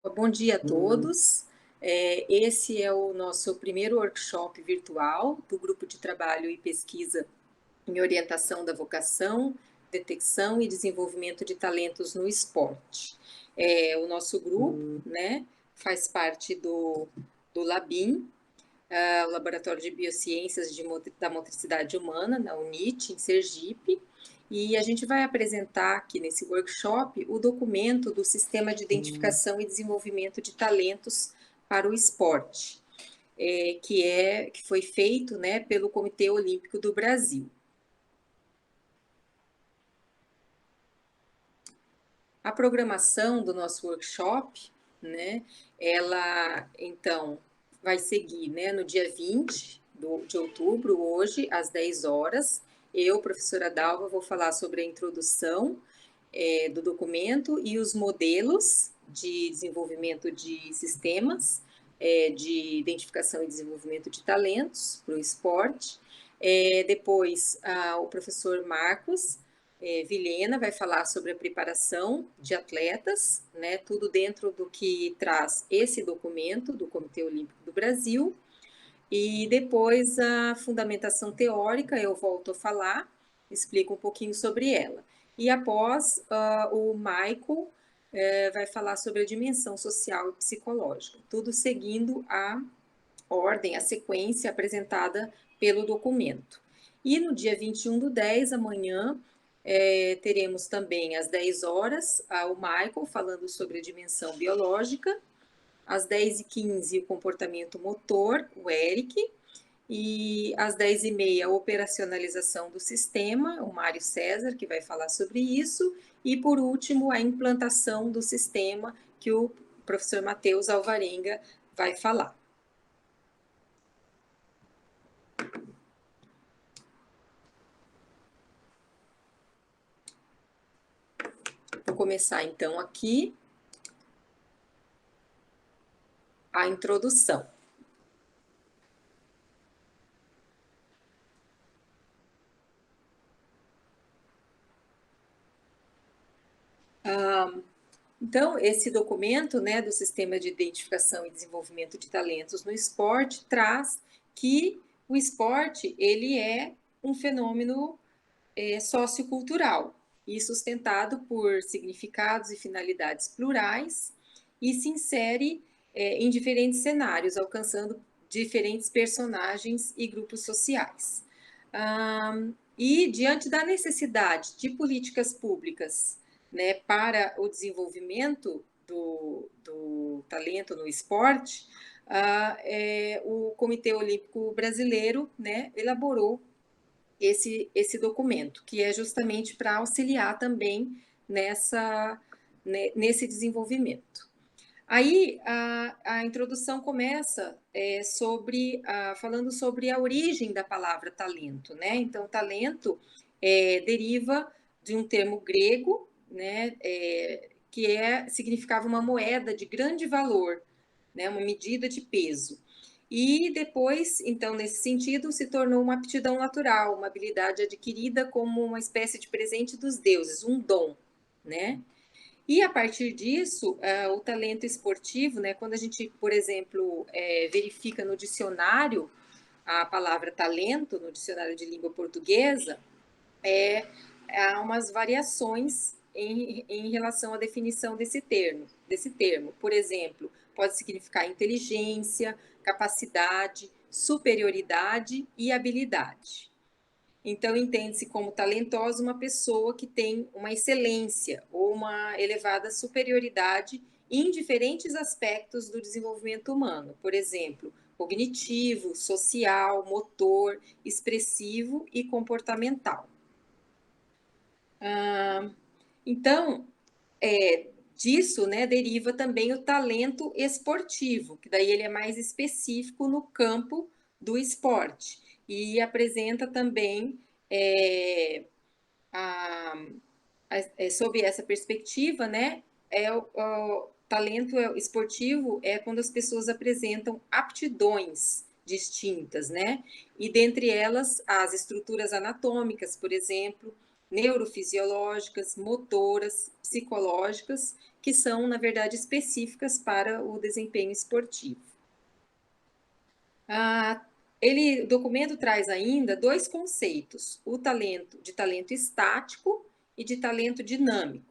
Bom dia a todos. Esse é o nosso primeiro workshop virtual do Grupo de Trabalho e Pesquisa em Orientação da Vocação, Detecção e Desenvolvimento de Talentos no Esporte. O nosso grupo, né, faz parte do LABIM, o Laboratório de Biociências da Motricidade Humana, na UNIT, em Sergipe, e a gente vai apresentar aqui nesse workshop o documento do Sistema de Identificação e Desenvolvimento de Talentos para o Esporte, que foi feito, né, pelo Comitê Olímpico do Brasil. A programação do nosso workshop, né, ela, então, vai seguir, né, no dia 20 de outubro, hoje, às 10 horas. Eu, professora Dalva, vou falar sobre a introdução do documento e os modelos de desenvolvimento de sistemas de identificação e desenvolvimento de talentos para o esporte. Depois, o professor Marcos Vilhena vai falar sobre a preparação de atletas, né, tudo dentro do que traz esse documento do Comitê Olímpico do Brasil. E depois a fundamentação teórica, eu volto a falar, explico um pouquinho sobre ela. E após, o Michael vai falar sobre a dimensão social e psicológica, tudo seguindo a ordem, a sequência apresentada pelo documento. E no dia 21/10, amanhã, teremos também às 10 horas o Michael falando sobre a dimensão biológica, às 10h15 o comportamento motor, o Eric, e às 10h30 a operacionalização do sistema, o Mário César, que vai falar sobre isso, e por último a implantação do sistema, que o professor Matheus Alvarenga vai falar. Vou começar então aqui a introdução. Então, esse documento, né, do Sistema de Identificação e Desenvolvimento de Talentos no Esporte traz que o esporte ele é um fenômeno sociocultural e sustentado por significados e finalidades plurais e se insere em diferentes cenários, alcançando diferentes personagens e grupos sociais. E diante da necessidade de políticas públicas, né, para o desenvolvimento do talento no esporte, o Comitê Olímpico Brasileiro, né, elaborou esse documento, que é justamente para auxiliar também nesse desenvolvimento. Aí a introdução começa falando sobre a origem da palavra talento, né? Então, talento deriva de um termo grego, né? Que significava uma moeda de grande valor, né? Uma medida de peso. E depois, então, nesse sentido, se tornou uma aptidão natural, uma habilidade adquirida como uma espécie de presente dos deuses, um dom, né? E a partir disso, o talento esportivo, né? Quando a gente, por exemplo, verifica no dicionário a palavra talento, no dicionário de língua portuguesa, há umas variações em relação à definição desse termo. Por exemplo, pode significar inteligência, capacidade, superioridade e habilidade. Então, entende-se como talentosa uma pessoa que tem uma excelência ou uma elevada superioridade em diferentes aspectos do desenvolvimento humano, por exemplo, cognitivo, social, motor, expressivo e comportamental. Então, disso, né, deriva também o talento esportivo, que daí ele é mais específico no campo do esporte e apresenta também sob essa perspectiva, né, o talento esportivo é quando as pessoas apresentam aptidões distintas, né, e dentre elas as estruturas anatômicas, por exemplo, neurofisiológicas, motoras, psicológicas que são, na verdade, específicas para o desempenho esportivo. O documento traz ainda dois conceitos, o talento estático e de talento dinâmico.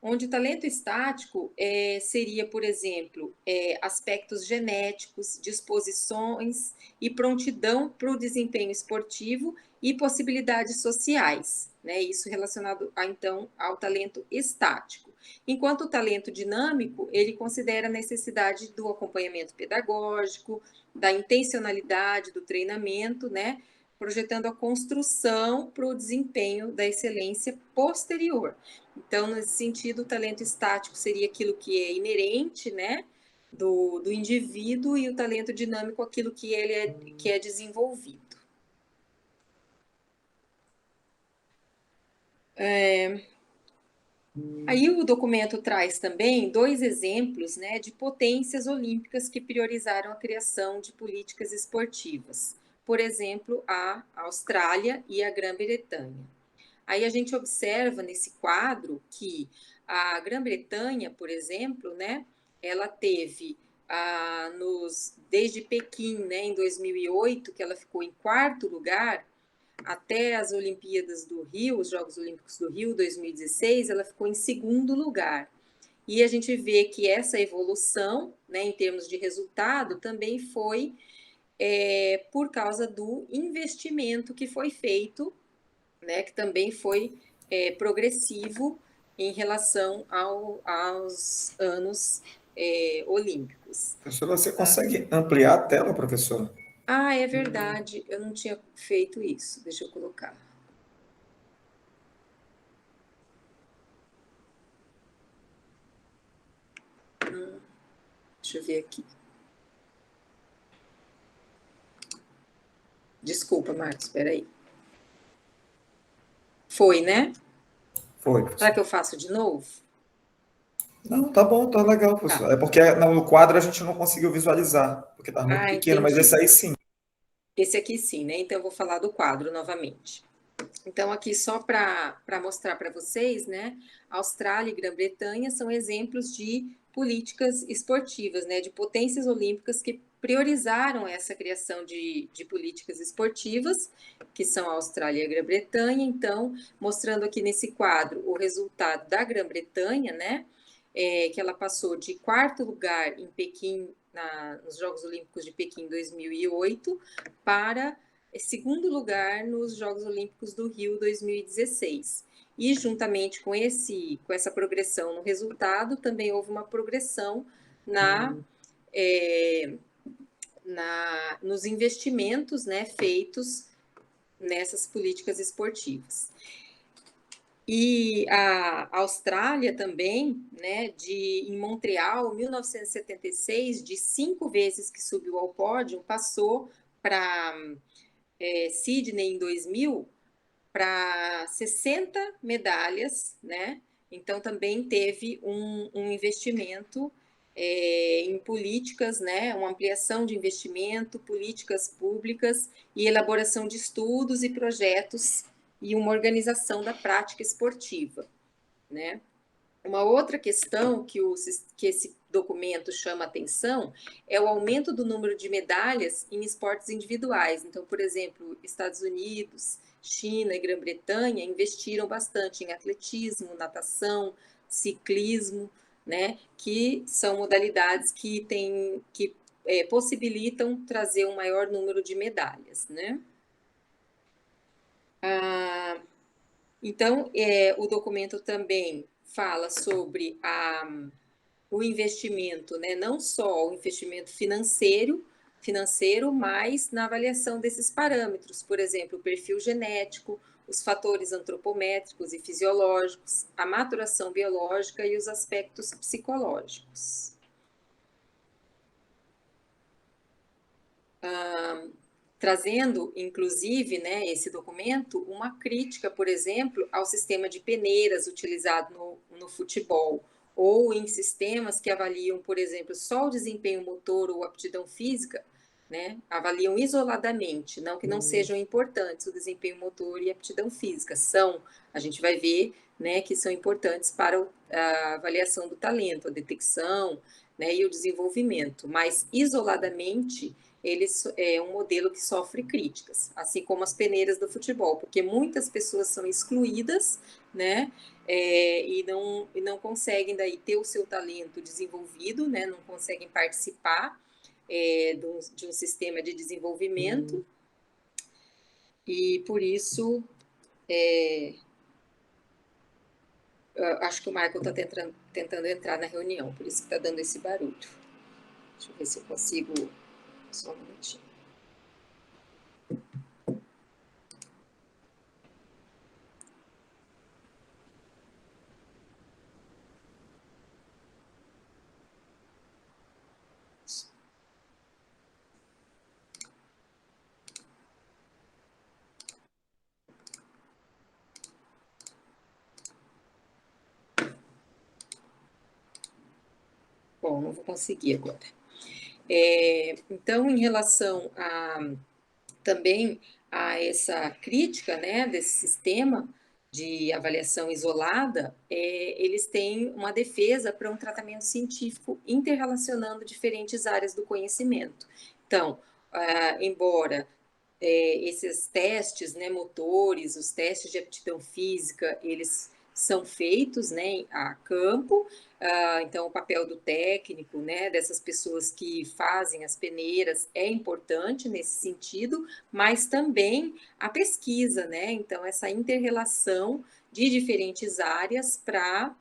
Onde talento estático seria, por exemplo, aspectos genéticos, disposições e prontidão para o desempenho esportivo e possibilidades sociais, né? Isso relacionado, então, ao talento estático. Enquanto o talento dinâmico, ele considera a necessidade do acompanhamento pedagógico, da intencionalidade do treinamento, né? Projetando a construção para o desempenho da excelência posterior. Então, nesse sentido, o talento estático seria aquilo que é inerente, né, do indivíduo, e o talento dinâmico aquilo que é desenvolvido. Aí o documento traz também dois exemplos, né, de potências olímpicas que priorizaram a criação de políticas esportivas. Por exemplo, a Austrália e a Grã-Bretanha. Aí a gente observa nesse quadro que a Grã-Bretanha, por exemplo, né, ela teve desde Pequim, né, em 2008, que ela ficou em quarto lugar, até as Olimpíadas do Rio, os Jogos Olímpicos do Rio 2016, ela ficou em segundo lugar. E a gente vê que essa evolução, né, em termos de resultado, também foi por causa do investimento que foi feito, né, que também foi progressivo em relação aos anos olímpicos. Professora, você consegue ampliar a tela, professora? É verdade, eu não tinha feito isso. Deixa eu colocar. Deixa eu ver aqui. Desculpa, Marcos, espera aí. Foi, né? Foi, Será professora. que eu faço de novo? Não, tá bom, tá legal, Tá. professor. É porque no quadro a gente não conseguiu visualizar, porque tá muito pequeno, mas esse Entendi. aí sim. Esse aqui sim, né? Então eu vou falar do quadro novamente. Então, aqui só para mostrar para vocês, né? Austrália e Grã-Bretanha são exemplos de políticas esportivas, né? De potências olímpicas que priorizaram essa criação de políticas esportivas, que são a Austrália e a Grã-Bretanha. Então, mostrando aqui nesse quadro o resultado da Grã-Bretanha, né? Que ela passou de quarto lugar em Pequim, nos Jogos Olímpicos de Pequim 2008, para segundo lugar nos Jogos Olímpicos do Rio 2016. E juntamente com essa progressão no resultado, também houve uma progressão nos investimentos, né, feitos nessas políticas esportivas. E a Austrália também, né, em Montreal, 1976, de 5 vezes que subiu ao pódio, passou para Sydney em 2000 para 60 medalhas, né? Então também teve um investimento em políticas, né? Uma ampliação de investimento, políticas públicas e elaboração de estudos e projetos e uma organização da prática esportiva, né? Uma outra questão que esse documento chama atenção é o aumento do número de medalhas em esportes individuais. Então, por exemplo, Estados Unidos, China e Grã-Bretanha investiram bastante em atletismo, natação, ciclismo, né, que são modalidades que possibilitam trazer um maior número de medalhas, né? Então, o documento também fala sobre o investimento, né? Não só o investimento financeiro, mas na avaliação desses parâmetros, por exemplo, o perfil genético, os fatores antropométricos e fisiológicos, a maturação biológica e os aspectos psicológicos. Trazendo, inclusive, né, esse documento, uma crítica, por exemplo, ao sistema de peneiras utilizado no futebol, ou em sistemas que avaliam, por exemplo, só o desempenho motor ou aptidão física, né, avaliam isoladamente, não que não sejam importantes o desempenho motor e a aptidão física, a gente vai ver né, que são importantes para a avaliação do talento, a detecção, né, e o desenvolvimento, mas isoladamente ele é um modelo que sofre críticas, assim como as peneiras do futebol, porque muitas pessoas são excluídas, né, e não conseguem daí ter o seu talento desenvolvido, né, não conseguem participar de um sistema de desenvolvimento, e por isso acho que o Michael está tentando entrar na reunião, por isso que está dando esse barulho. Deixa eu ver se eu consigo. Só um minutinho. Bom, não vou conseguir agora. Então, em relação também a essa crítica, né, desse sistema de avaliação isolada, eles têm uma defesa para um tratamento científico interrelacionando diferentes áreas do conhecimento. Então, embora esses testes, né, motores, os testes de aptidão física, eles são feitos, né, a campo, então o papel do técnico, né, dessas pessoas que fazem as peneiras é importante nesse sentido, mas também a pesquisa, né, então essa inter-relação de diferentes áreas para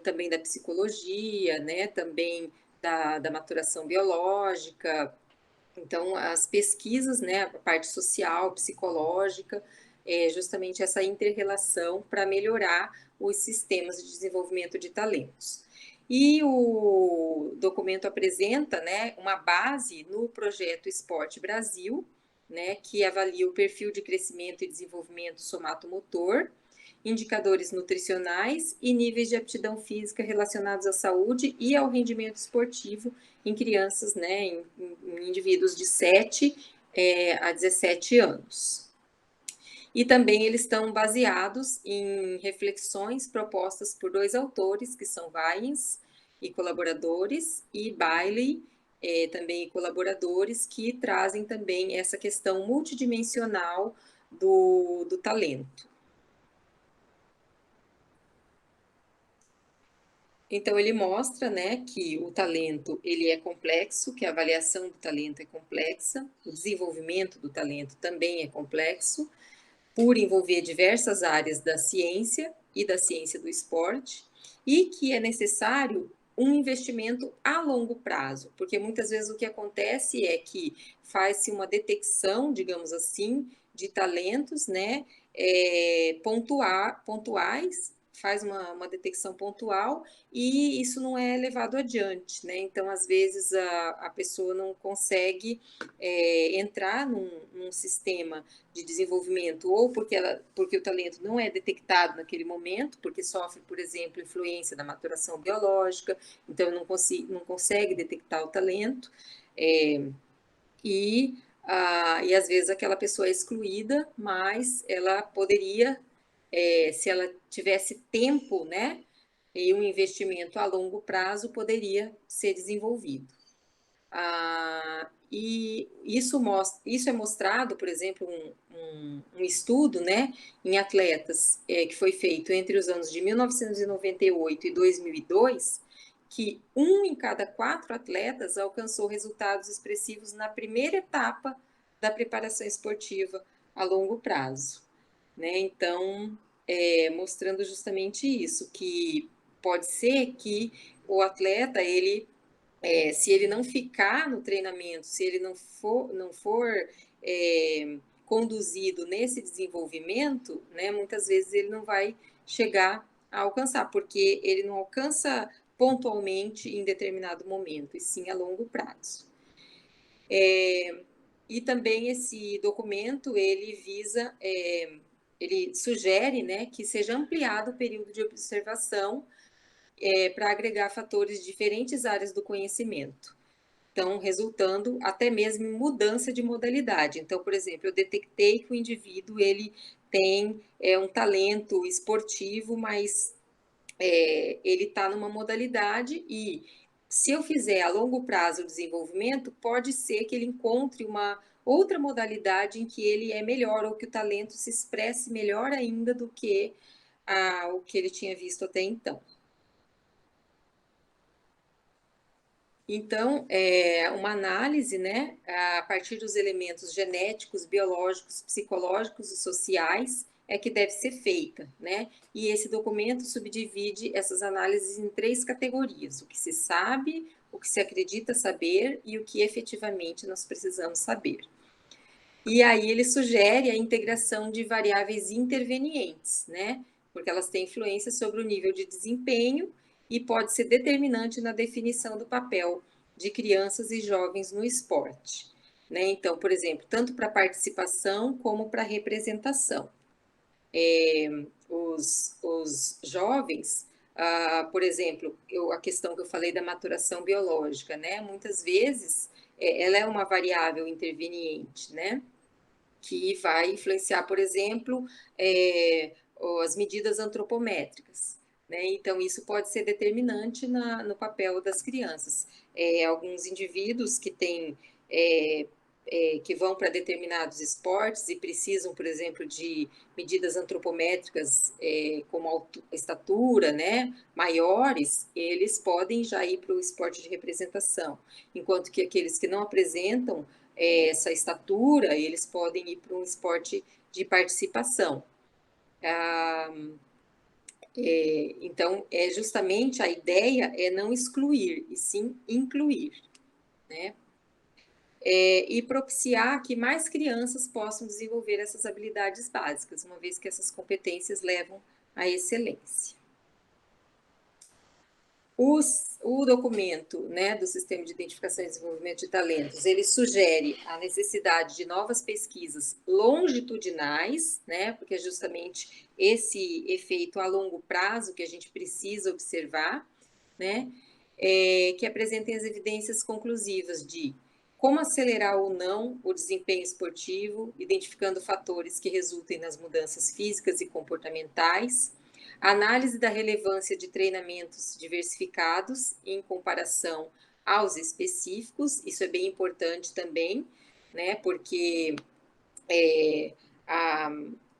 também da psicologia, né, também da maturação biológica. Então, as pesquisas, né, a parte social, psicológica, justamente essa inter-relação para melhorar os sistemas de desenvolvimento de talentos. E o documento apresenta, né, uma base no projeto Esporte Brasil, né, que avalia o perfil de crescimento e desenvolvimento somato-motor, indicadores nutricionais e níveis de aptidão física relacionados à saúde e ao rendimento esportivo em crianças, né, em indivíduos de 7 a 17 anos. E também eles estão baseados em reflexões propostas por dois autores, que são Wayens e colaboradores, e Bailey, também colaboradores, que trazem também essa questão multidimensional do talento. Então, ele mostra, né, que o talento ele é complexo, que a avaliação do talento é complexa, o desenvolvimento do talento também é complexo, por envolver diversas áreas da ciência e da ciência do esporte, e que é necessário um investimento a longo prazo, porque muitas vezes o que acontece é que faz-se uma detecção, digamos assim, de talentos, né, pontuais, faz uma detecção pontual e isso não é levado adiante, né? Então, às vezes, a pessoa não consegue entrar num sistema de desenvolvimento, ou porque o talento não é detectado naquele momento, porque sofre, por exemplo, influência da maturação biológica, então não consegue detectar o talento, e às vezes aquela pessoa é excluída, mas ela poderia, se ela tivesse tempo, né, e um investimento a longo prazo, poderia ser desenvolvido. E isso é mostrado, por exemplo, um estudo, né, em atletas que foi feito entre os anos de 1998 e 2002, que 1 em cada 4 atletas alcançou resultados expressivos na primeira etapa da preparação esportiva a longo prazo, né? Então, mostrando justamente isso, que pode ser que o atleta, se ele não ficar no treinamento, se ele não for conduzido nesse desenvolvimento, né, muitas vezes ele não vai chegar a alcançar, porque ele não alcança pontualmente em determinado momento, e sim a longo prazo. E também esse documento, ele visa, ele sugere, né, que seja ampliado o período de observação para agregar fatores de diferentes áreas do conhecimento. Então, resultando até mesmo em mudança de modalidade. Então, por exemplo, eu detectei que o indivíduo ele tem um talento esportivo, mas ele está numa modalidade e se eu fizer a longo prazo o desenvolvimento, pode ser que ele encontre uma outra modalidade em que ele é melhor ou que o talento se expresse melhor ainda do que o que ele tinha visto até então. Então, uma análise, né, a partir dos elementos genéticos, biológicos, psicológicos e sociais é que deve ser feita, né? E esse documento subdivide essas análises em 3 categorias: o que se sabe, o que se acredita saber e o que efetivamente nós precisamos saber. E aí ele sugere a integração de variáveis intervenientes, né? Porque elas têm influência sobre o nível de desempenho e pode ser determinante na definição do papel de crianças e jovens no esporte, né? Então, por exemplo, tanto para participação como para representação. Os jovens, por exemplo, a questão que eu falei da maturação biológica, né? Muitas vezes ela é uma variável interveniente, né? Que vai influenciar, por exemplo, as medidas antropométricas, né? Então, isso pode ser determinante no papel das crianças. Alguns indivíduos que têm que vão para determinados esportes e precisam, por exemplo, de medidas antropométricas como estatura, né, maiores, eles podem já ir para o esporte de representação, enquanto que aqueles que não apresentam essa estatura, eles podem ir para um esporte de participação. Então, justamente a ideia é não excluir, e sim incluir, né? E propiciar que mais crianças possam desenvolver essas habilidades básicas, uma vez que essas competências levam à excelência. O documento, né, do Sistema de Identificação e Desenvolvimento de Talentos, ele sugere a necessidade de novas pesquisas longitudinais, né, porque é justamente esse efeito a longo prazo que a gente precisa observar, né, que apresentem as evidências conclusivas de como acelerar ou não o desempenho esportivo, identificando fatores que resultem nas mudanças físicas e comportamentais, análise da relevância de treinamentos diversificados em comparação aos específicos, isso é bem importante também, né, porque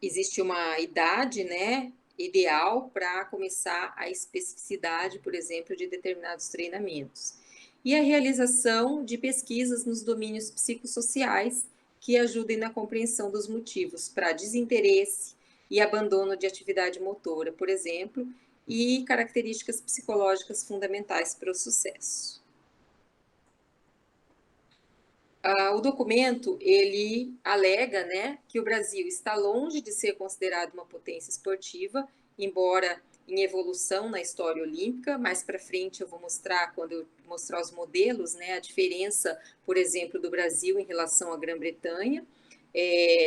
existe uma idade, né, ideal para começar a especificidade, por exemplo, de determinados treinamentos. E a realização de pesquisas nos domínios psicossociais que ajudem na compreensão dos motivos para desinteresse e abandono de atividade motora, por exemplo, e características psicológicas fundamentais para o sucesso. O documento, ele alega, né, que o Brasil está longe de ser considerado uma potência esportiva, embora em evolução na história olímpica. Mais para frente eu vou mostrar, quando eu mostrar os modelos, né, a diferença, por exemplo, do Brasil em relação à Grã-Bretanha,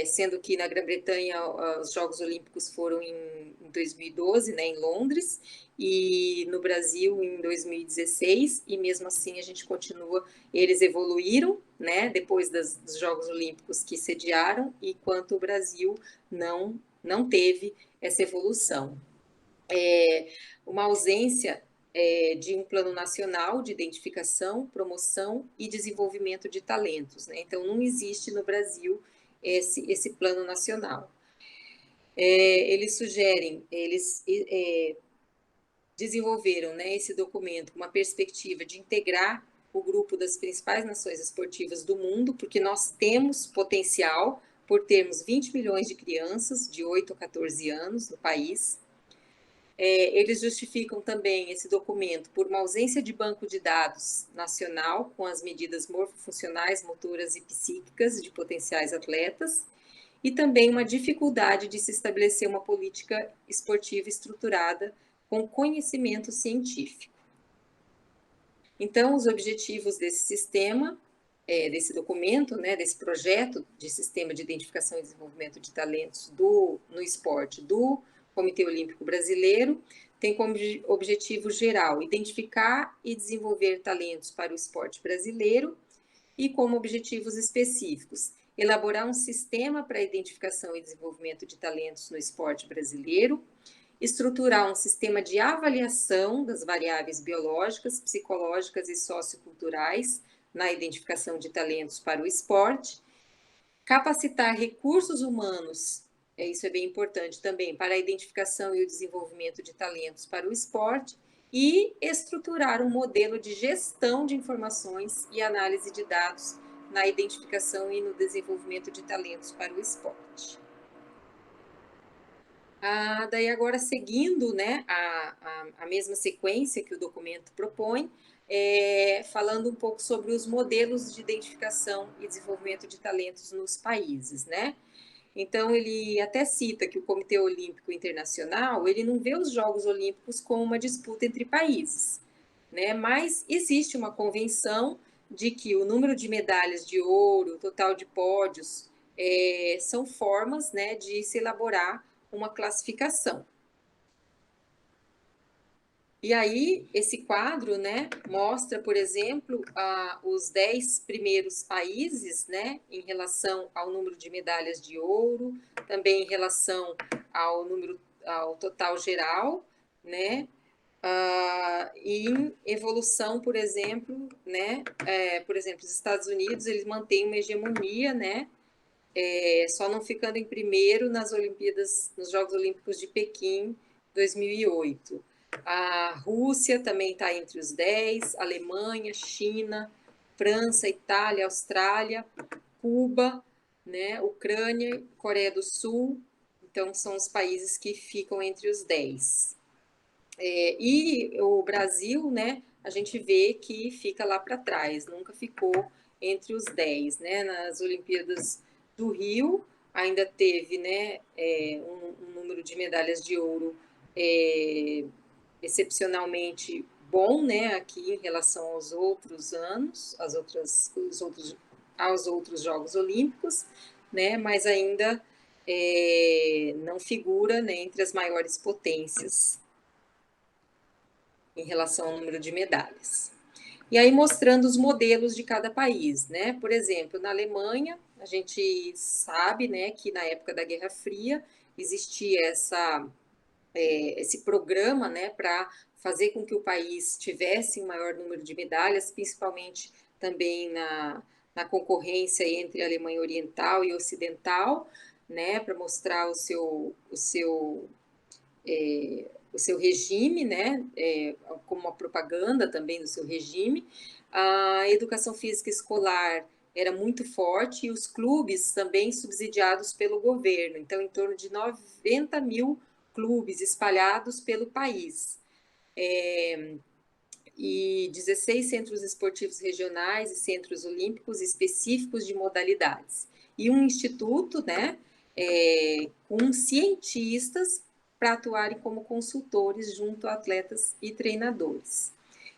sendo que na Grã-Bretanha os Jogos Olímpicos foram em 2012, né, em Londres, e no Brasil em 2016, e mesmo assim a gente continua, eles evoluíram, né, depois dos Jogos Olímpicos que sediaram, enquanto o Brasil não teve essa evolução. Uma ausência de um plano nacional de identificação, promoção e desenvolvimento de talentos, né? Então, não existe no Brasil esse plano nacional. Eles desenvolveram, né, esse documento com uma perspectiva de integrar o grupo das principais nações esportivas do mundo, porque nós temos potencial por termos 20 milhões de crianças de 8 a 14 anos no país. Eles justificam também esse documento por uma ausência de banco de dados nacional com as medidas morfofuncionais, motoras e psíquicas de potenciais atletas, e também uma dificuldade de se estabelecer uma política esportiva estruturada com conhecimento científico. Então, os objetivos desse sistema, desse documento, né, desse projeto de Sistema de Identificação e Desenvolvimento de Talentos no esporte do Comitê Olímpico Brasileiro, tem como objetivo geral identificar e desenvolver talentos para o esporte brasileiro e como objetivos específicos elaborar um sistema para a identificação e desenvolvimento de talentos no esporte brasileiro, estruturar um sistema de avaliação das variáveis biológicas, psicológicas e socioculturais na identificação de talentos para o esporte, capacitar recursos humanos, isso é bem importante também, para a identificação e o desenvolvimento de talentos para o esporte, e estruturar um modelo de gestão de informações e análise de dados na identificação e no desenvolvimento de talentos para o esporte. Daí agora, seguindo, né, a mesma sequência que o documento propõe, falando um pouco sobre os modelos de identificação e desenvolvimento de talentos nos países, né? Então, ele até cita que o Comitê Olímpico Internacional, ele não vê os Jogos Olímpicos como uma disputa entre países, né? Mas existe uma convenção de que o número de medalhas de ouro, o total de pódios, são formas, né, de se elaborar uma classificação. E aí, esse quadro, né, mostra, por exemplo, os 10 primeiros países, né, em relação ao número de medalhas de ouro, também em relação ao total geral, né, e em evolução, por exemplo, né, por exemplo, os Estados Unidos, eles mantêm uma hegemonia, né, só não ficando em primeiro nas Olimpíadas, nos Jogos Olímpicos de Pequim, 2008. A Rússia também está entre os 10, Alemanha, China, França, Itália, Austrália, Cuba, né, Ucrânia, Coreia do Sul. Então, são os países que ficam entre os 10. E o Brasil, né, a gente vê que fica lá para trás, nunca ficou entre os 10, né? Nas Olimpíadas do Rio, ainda teve, né, um número de medalhas de ouro excepcionalmente bom, né, aqui em relação aos outros anos, aos outros Jogos Olímpicos, né, mas ainda não figura, né, entre as maiores potências em relação ao número de medalhas. E aí mostrando os modelos de cada país, né? Por exemplo, na Alemanha, a gente sabe, né, que na época da Guerra Fria existia esse programa, né, para fazer com que o país tivesse um maior número de medalhas, principalmente também na concorrência entre a Alemanha Oriental e Ocidental, né, para mostrar o seu regime, né, como uma propaganda também do seu regime. A educação física escolar era muito forte e os clubes também subsidiados pelo governo, então em torno de 90 mil clubes espalhados pelo país. E 16 centros esportivos regionais e centros olímpicos específicos de modalidades. E um instituto, né, com cientistas para atuarem como consultores junto a atletas e treinadores.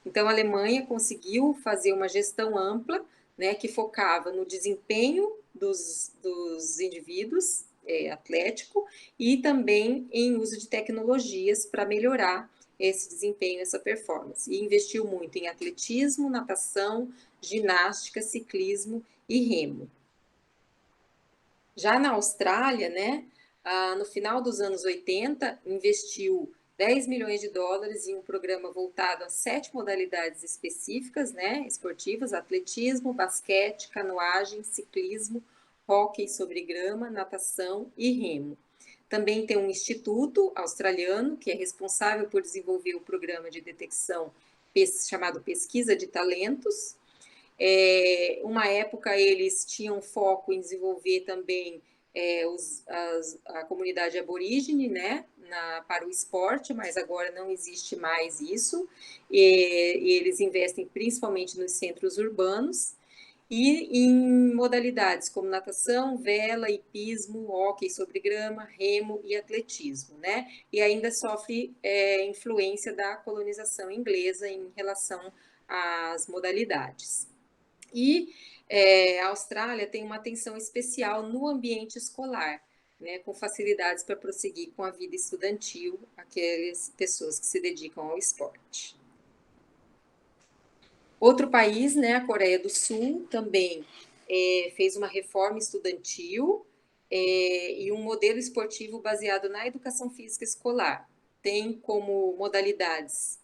Então, a Alemanha conseguiu fazer uma gestão ampla, né, que focava no desempenho dos indivíduos atlético e também em uso de tecnologias para melhorar esse desempenho, essa performance. E investiu muito em atletismo, natação, ginástica, ciclismo e remo. Já na Austrália, né, no final dos anos 80, investiu 10 milhões de dólares em um programa voltado a 7 modalidades específicas, né, esportivas: atletismo, basquete, canoagem, ciclismo, hóquei sobre grama, natação e remo. Também tem um instituto australiano que é responsável por desenvolver o programa de detecção chamado Pesquisa de Talentos. Uma época eles tinham foco em desenvolver também a comunidade aborígene, né, para o esporte, mas agora não existe mais isso. E eles investem principalmente nos centros urbanos e em modalidades como natação, vela, hipismo, hóquei sobre grama, remo e atletismo, né? E ainda sofre influência da colonização inglesa em relação às modalidades. E a Austrália tem uma atenção especial no ambiente escolar, né, com facilidades para prosseguir com a vida estudantil, aquelas pessoas que se dedicam ao esporte. Outro país, né, a Coreia do Sul, também fez uma reforma estudantil e um modelo esportivo baseado na educação física escolar. Tem como modalidades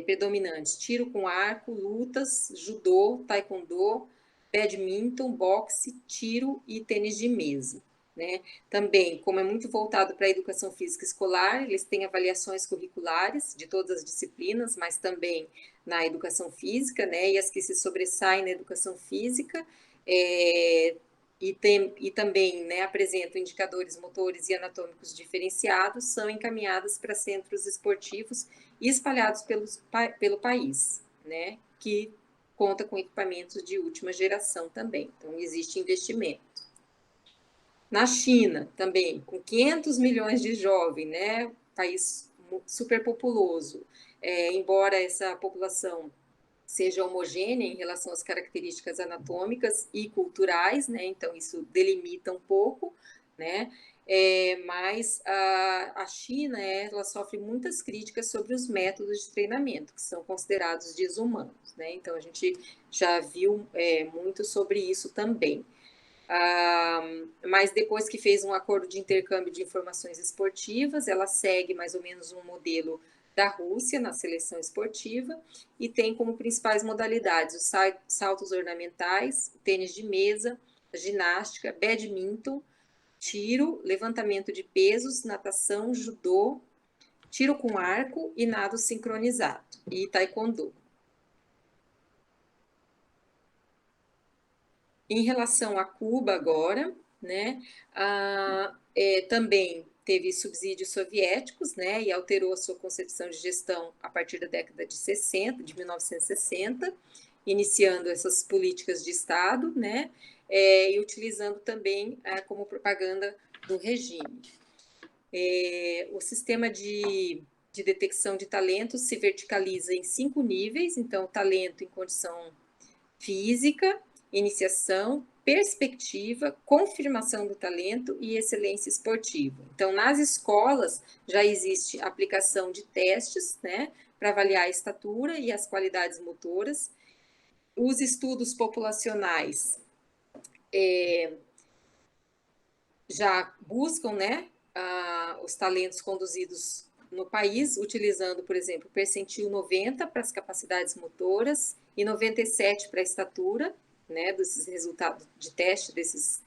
predominantes tiro com arco, lutas, judô, taekwondo, badminton, boxe, tiro e tênis de mesa. Né? Também, como é muito voltado para a educação física escolar, eles têm avaliações curriculares de todas as disciplinas, mas também na educação física, né? E as que se sobressaem na educação física e também, né, apresentam indicadores motores e anatômicos diferenciados, são encaminhadas para centros esportivos e espalhados pelo país, né, que conta com equipamentos de última geração também. Então, existe investimento. Na China, também, com 500 milhões de jovens, né, país superpopuloso, embora essa população seja homogênea em relação às características anatômicas e culturais, né? Então isso delimita um pouco, né? Mas a China ela sofre muitas críticas sobre os métodos de treinamento que são considerados desumanos, né? Então a gente já viu muito sobre isso também. Mas depois que fez um acordo de intercâmbio de informações esportivas, ela segue mais ou menos um modelo da Rússia na seleção esportiva e tem como principais modalidades os saltos ornamentais, tênis de mesa, ginástica, badminton, tiro, levantamento de pesos, natação, judô, tiro com arco e nado sincronizado e taekwondo. Em relação a Cuba agora, né, também teve subsídios soviéticos, né, e alterou a sua concepção de gestão a partir da década de 60, de 1960, iniciando essas políticas de Estado, né, e utilizando também como propaganda do regime. O sistema de detecção de talentos se verticaliza em 5 níveis, então, talento em condição física, iniciação, perspectiva, confirmação do talento e excelência esportiva. Então, nas escolas já existe aplicação de testes, né, para avaliar a estatura e as qualidades motoras. Os estudos populacionais já buscam, né, os talentos conduzidos no país, utilizando, por exemplo, percentil 90 para as capacidades motoras e 97 para a estatura, né, desses resultados de teste desses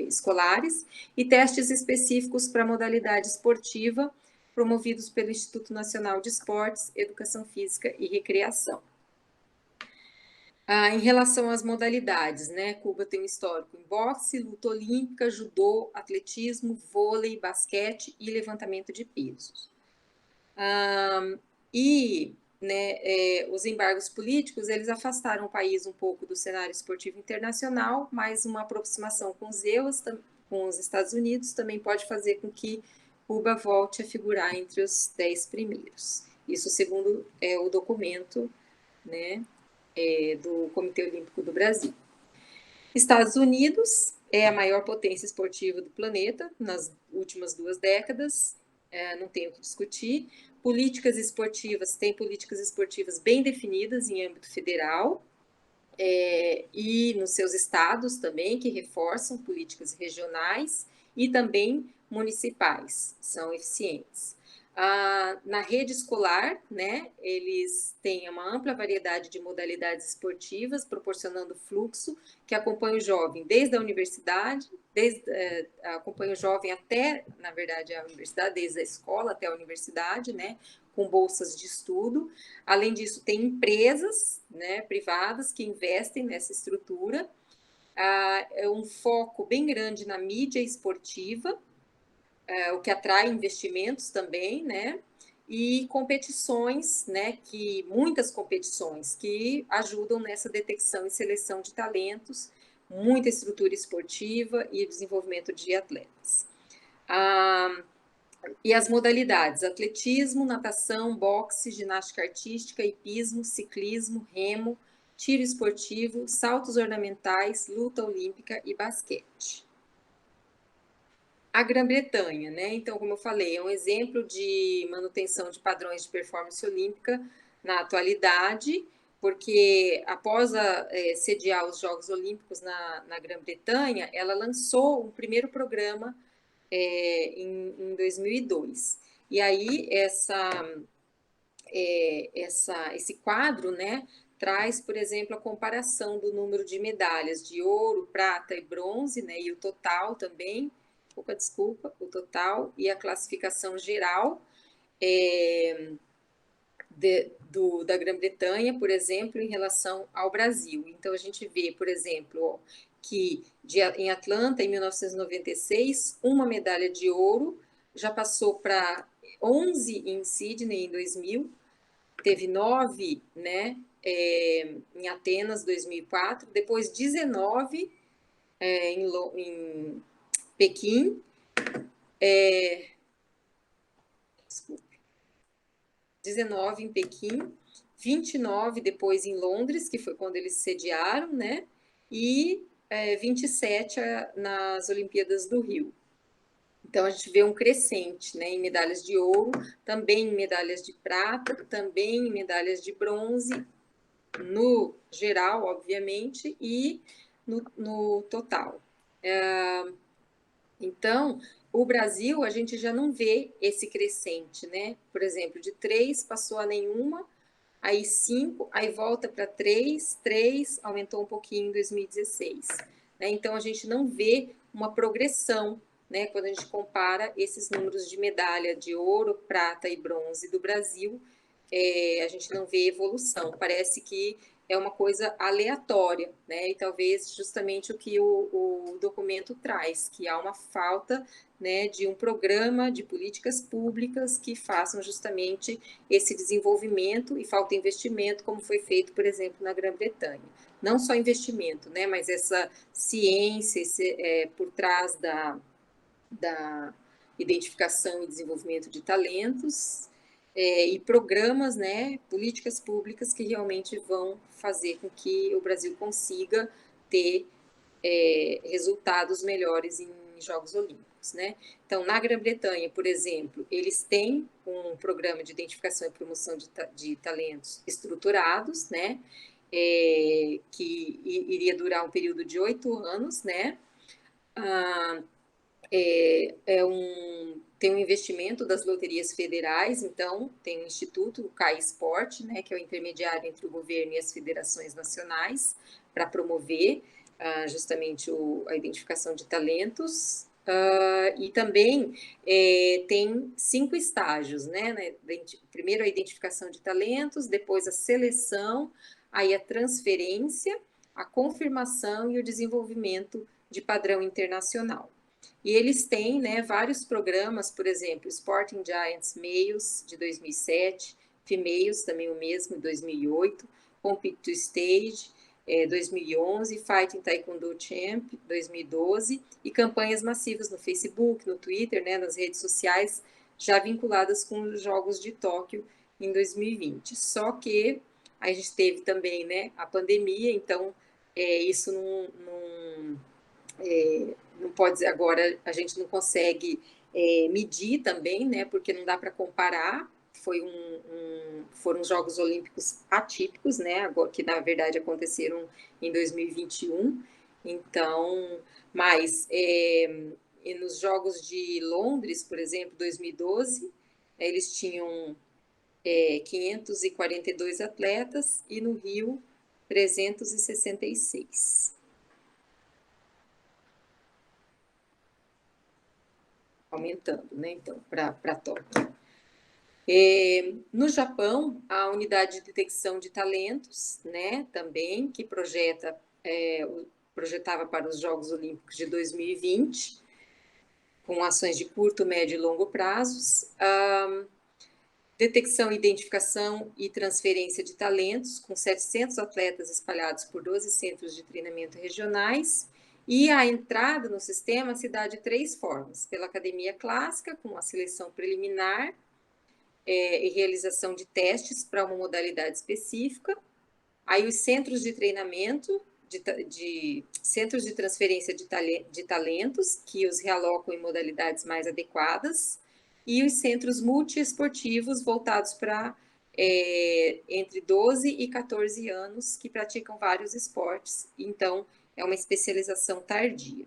escolares, e testes específicos para a modalidade esportiva, promovidos pelo Instituto Nacional de Esportes, Educação Física e Recreação. Em relação às modalidades, né? Cuba tem um histórico em boxe, luta olímpica, judô, atletismo, vôlei, basquete e levantamento de pesos. Né, os embargos políticos, eles afastaram o país um pouco do cenário esportivo internacional, mas uma aproximação com os EUAs, com os Estados Unidos, também pode fazer com que Cuba volte a figurar entre os 10 primeiros. Isso segundo o documento, né, do Comitê Olímpico do Brasil. Estados Unidos é a maior potência esportiva do planeta nas últimas 2 décadas, não tem o que discutir. Políticas esportivas, tem políticas esportivas bem definidas em âmbito federal e nos seus estados também, que reforçam políticas regionais e também municipais, são eficientes. Na rede escolar, né, eles têm uma ampla variedade de modalidades esportivas, proporcionando fluxo que acompanha o jovem desde a universidade, acompanha o jovem até, na verdade, a universidade, desde a escola até a universidade, né, com bolsas de estudo. Além disso, tem empresas, né, privadas que investem nessa estrutura. É um foco bem grande na mídia esportiva, o que atrai investimentos também, né? E competições, né? Muitas competições que ajudam nessa detecção e seleção de talentos, muita estrutura esportiva e desenvolvimento de atletas. E as modalidades: atletismo, natação, boxe, ginástica artística, hipismo, ciclismo, remo, tiro esportivo, saltos ornamentais, luta olímpica e basquete. A Grã-Bretanha, né? Então, como eu falei, é um exemplo de manutenção de padrões de performance olímpica na atualidade, porque após sediar os Jogos Olímpicos na Grã-Bretanha, ela lançou um primeiro programa em 2002. E aí esse quadro, né, traz, por exemplo, a comparação do número de medalhas de ouro, prata e bronze, né, e o total também, o total e a classificação geral da Grã-Bretanha, por exemplo, em relação ao Brasil. Então, a gente vê, por exemplo, que em Atlanta, em 1996, uma medalha de ouro já passou para 11 em Sydney, em 2000, teve 9, né, em Atenas, 2004, depois 19 em Pequim, desculpa, 19 em Pequim, 29 depois em Londres, que foi quando eles sediaram, né? E 27 nas Olimpíadas do Rio. Então, a gente vê um crescente, né, em medalhas de ouro, também em medalhas de prata, também em medalhas de bronze, no geral, obviamente, e no total. Então, o Brasil, a gente já não vê esse crescente, né? Por exemplo, de 3 passou a nenhuma, aí 5, aí volta para 3, 3, aumentou um pouquinho em 2016. Né? Então, a gente não vê uma progressão, né? Quando a gente compara esses números de medalha de ouro, prata e bronze do Brasil, a gente não vê evolução. Parece que é uma coisa aleatória, né? E talvez justamente o que o documento traz, que há uma falta, né, de um programa de políticas públicas que façam justamente esse desenvolvimento, e falta investimento, como foi feito, por exemplo, na Grã-Bretanha. Não só investimento, né, mas essa ciência por trás da identificação e desenvolvimento de talentos, e programas, né, políticas públicas que realmente vão fazer com que o Brasil consiga ter resultados melhores em Jogos Olímpicos, né? Então, na Grã-Bretanha, por exemplo, eles têm um programa de identificação e promoção de talentos estruturados, né? Que iria durar um período de 8 anos, né? Tem um investimento das loterias federais, então tem um instituto, o CAI Sport, né, que é o intermediário entre o governo e as federações nacionais, para promover justamente a identificação de talentos. E também tem 5 estágios, né? Primeiro a identificação de talentos, depois a seleção, aí a transferência, a confirmação e o desenvolvimento de padrão internacional. E eles têm, né, vários programas, por exemplo, Sporting Giants Males, de 2007, Females, também o mesmo, de 2008, Compete to Stage, 2011, Fighting Taekwondo Champ, 2012, e campanhas massivas no Facebook, no Twitter, né, nas redes sociais, já vinculadas com os Jogos de Tóquio em 2020. Só que a gente teve também, né, a pandemia, então isso não pode, agora a gente não consegue medir também, né, porque não dá para comparar. Foram Jogos Olímpicos atípicos, né, agora, que na verdade aconteceram em 2021. Então, mas nos Jogos de Londres, por exemplo, 2012, eles tinham 542 atletas e no Rio 366. Aumentando, né? Então, para Tóquio. No Japão, a unidade de detecção de talentos, né, também, que projetava para os Jogos Olímpicos de 2020, com ações de curto, médio e longo prazos. Detecção, identificação e transferência de talentos, com 700 atletas espalhados por 12 centros de treinamento regionais. E a entrada no sistema se dá de 3 formas: pela academia clássica, com a seleção preliminar e realização de testes para uma modalidade específica. Aí os centros de treinamento, centros de transferência de talentos, que os realocam em modalidades mais adequadas, e os centros multiesportivos voltados para entre 12 e 14 anos que praticam vários esportes. Então, é uma especialização tardia.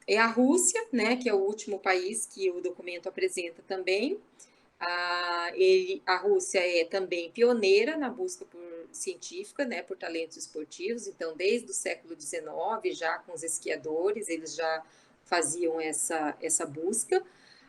É a Rússia, né, que é o último país que o documento apresenta também. A Rússia é também pioneira na busca científica, né, por talentos esportivos. Então, desde o século XIX, já com os esquiadores, eles já faziam essa busca.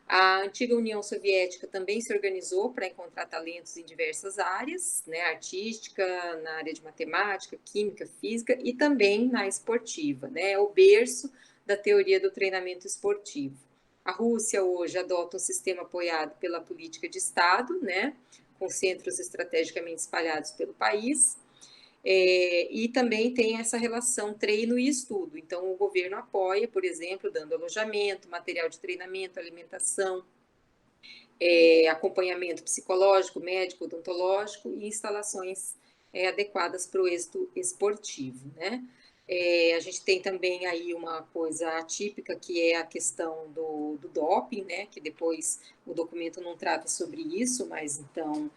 A antiga União Soviética também se organizou para encontrar talentos em diversas áreas, né, artística, na área de matemática, química, física e também na esportiva, né, é o berço da teoria do treinamento esportivo. A Rússia hoje adota um sistema apoiado pela política de Estado, né, com centros estrategicamente espalhados pelo país, e também tem essa relação treino e estudo. Então, o governo apoia, por exemplo, dando alojamento, material de treinamento, alimentação, acompanhamento psicológico, médico, odontológico e instalações adequadas para o êxito esportivo, né? A gente tem também aí uma coisa atípica, que é a questão do doping, né? Que depois o documento não trata sobre isso, mas então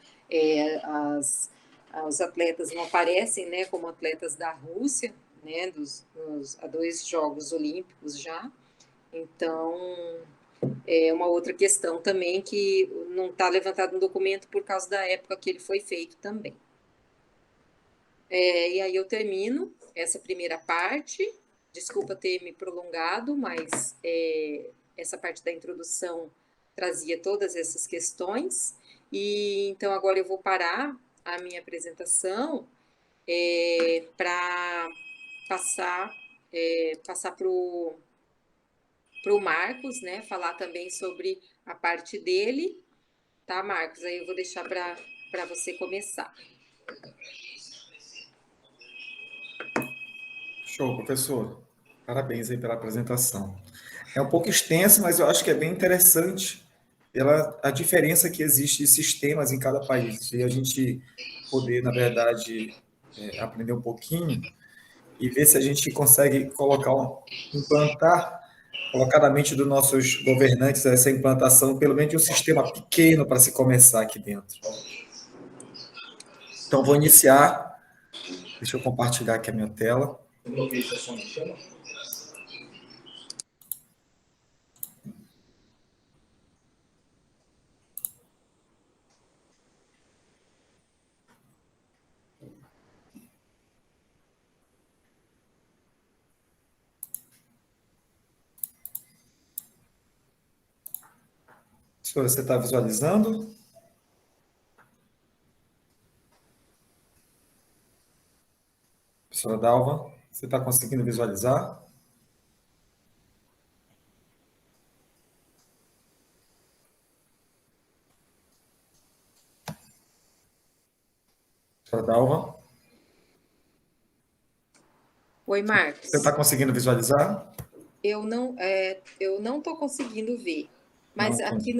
os atletas não aparecem, né, como atletas da Rússia, né, há 2 Jogos Olímpicos já. Então, é uma outra questão também que não está levantado no documento por causa da época que ele foi feito também. E aí eu termino essa primeira parte. Desculpa ter me prolongado, mas essa parte da introdução trazia todas essas questões. E então agora eu vou parar a minha apresentação para passar para o Marcos, né? Falar também sobre a parte dele, tá, Marcos? Aí eu vou deixar para você começar. Show, professor. Parabéns aí pela apresentação. É um pouco extenso, mas eu acho que é bem interessante pela a diferença que existe de sistemas em cada país. E a gente poder, na verdade, aprender um pouquinho e ver se a gente consegue implantar, colocar na mente dos nossos governantes essa implantação, pelo menos de um sistema pequeno para se começar aqui dentro. Então, vou iniciar. Deixa eu compartilhar aqui a minha tela. Se você está visualizando. Professora Dalva, você está conseguindo visualizar? Professora Dalva? Oi, Marcos. Você está conseguindo visualizar? Eu não estou conseguindo ver, mas Não, aqui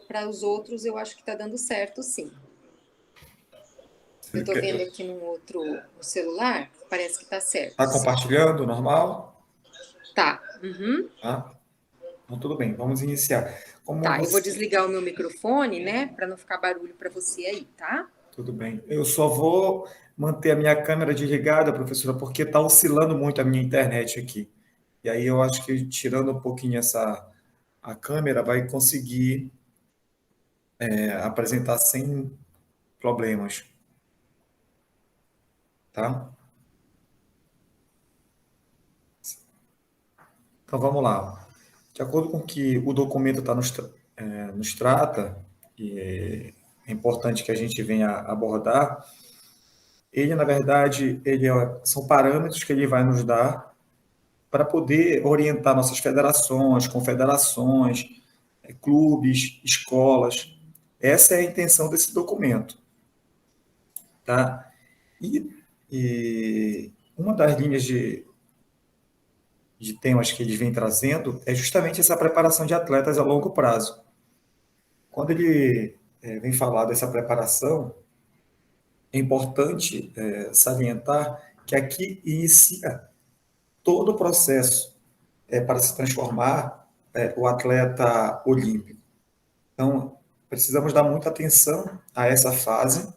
para os outros eu acho que está dando certo, sim. Eu estou vendo aqui no celular, parece que está certo. Está compartilhando, normal? Tá. Uhum. Tá. Então, tudo bem, vamos iniciar. Eu vou desligar o meu microfone, né, para não ficar barulho para você aí, tá? Tudo bem. Eu só vou manter a minha câmera desligada, professora, porque está oscilando muito a minha internet aqui. E aí eu acho que tirando um pouquinho a câmera vai conseguir apresentar sem problemas. Tá? Então vamos lá. De acordo com o que o documento nos trata, e é importante que a gente venha abordar, ele, na verdade, são parâmetros que ele vai nos dar para poder orientar nossas federações, confederações, clubes, escolas. Essa é a intenção desse documento. Tá? E uma das linhas de temas que eles vêm trazendo é justamente essa preparação de atletas a longo prazo. Quando ele vem falar dessa preparação, é importante salientar que aqui inicia todo o processo para se transformar o atleta olímpico. Então, precisamos dar muita atenção a essa fase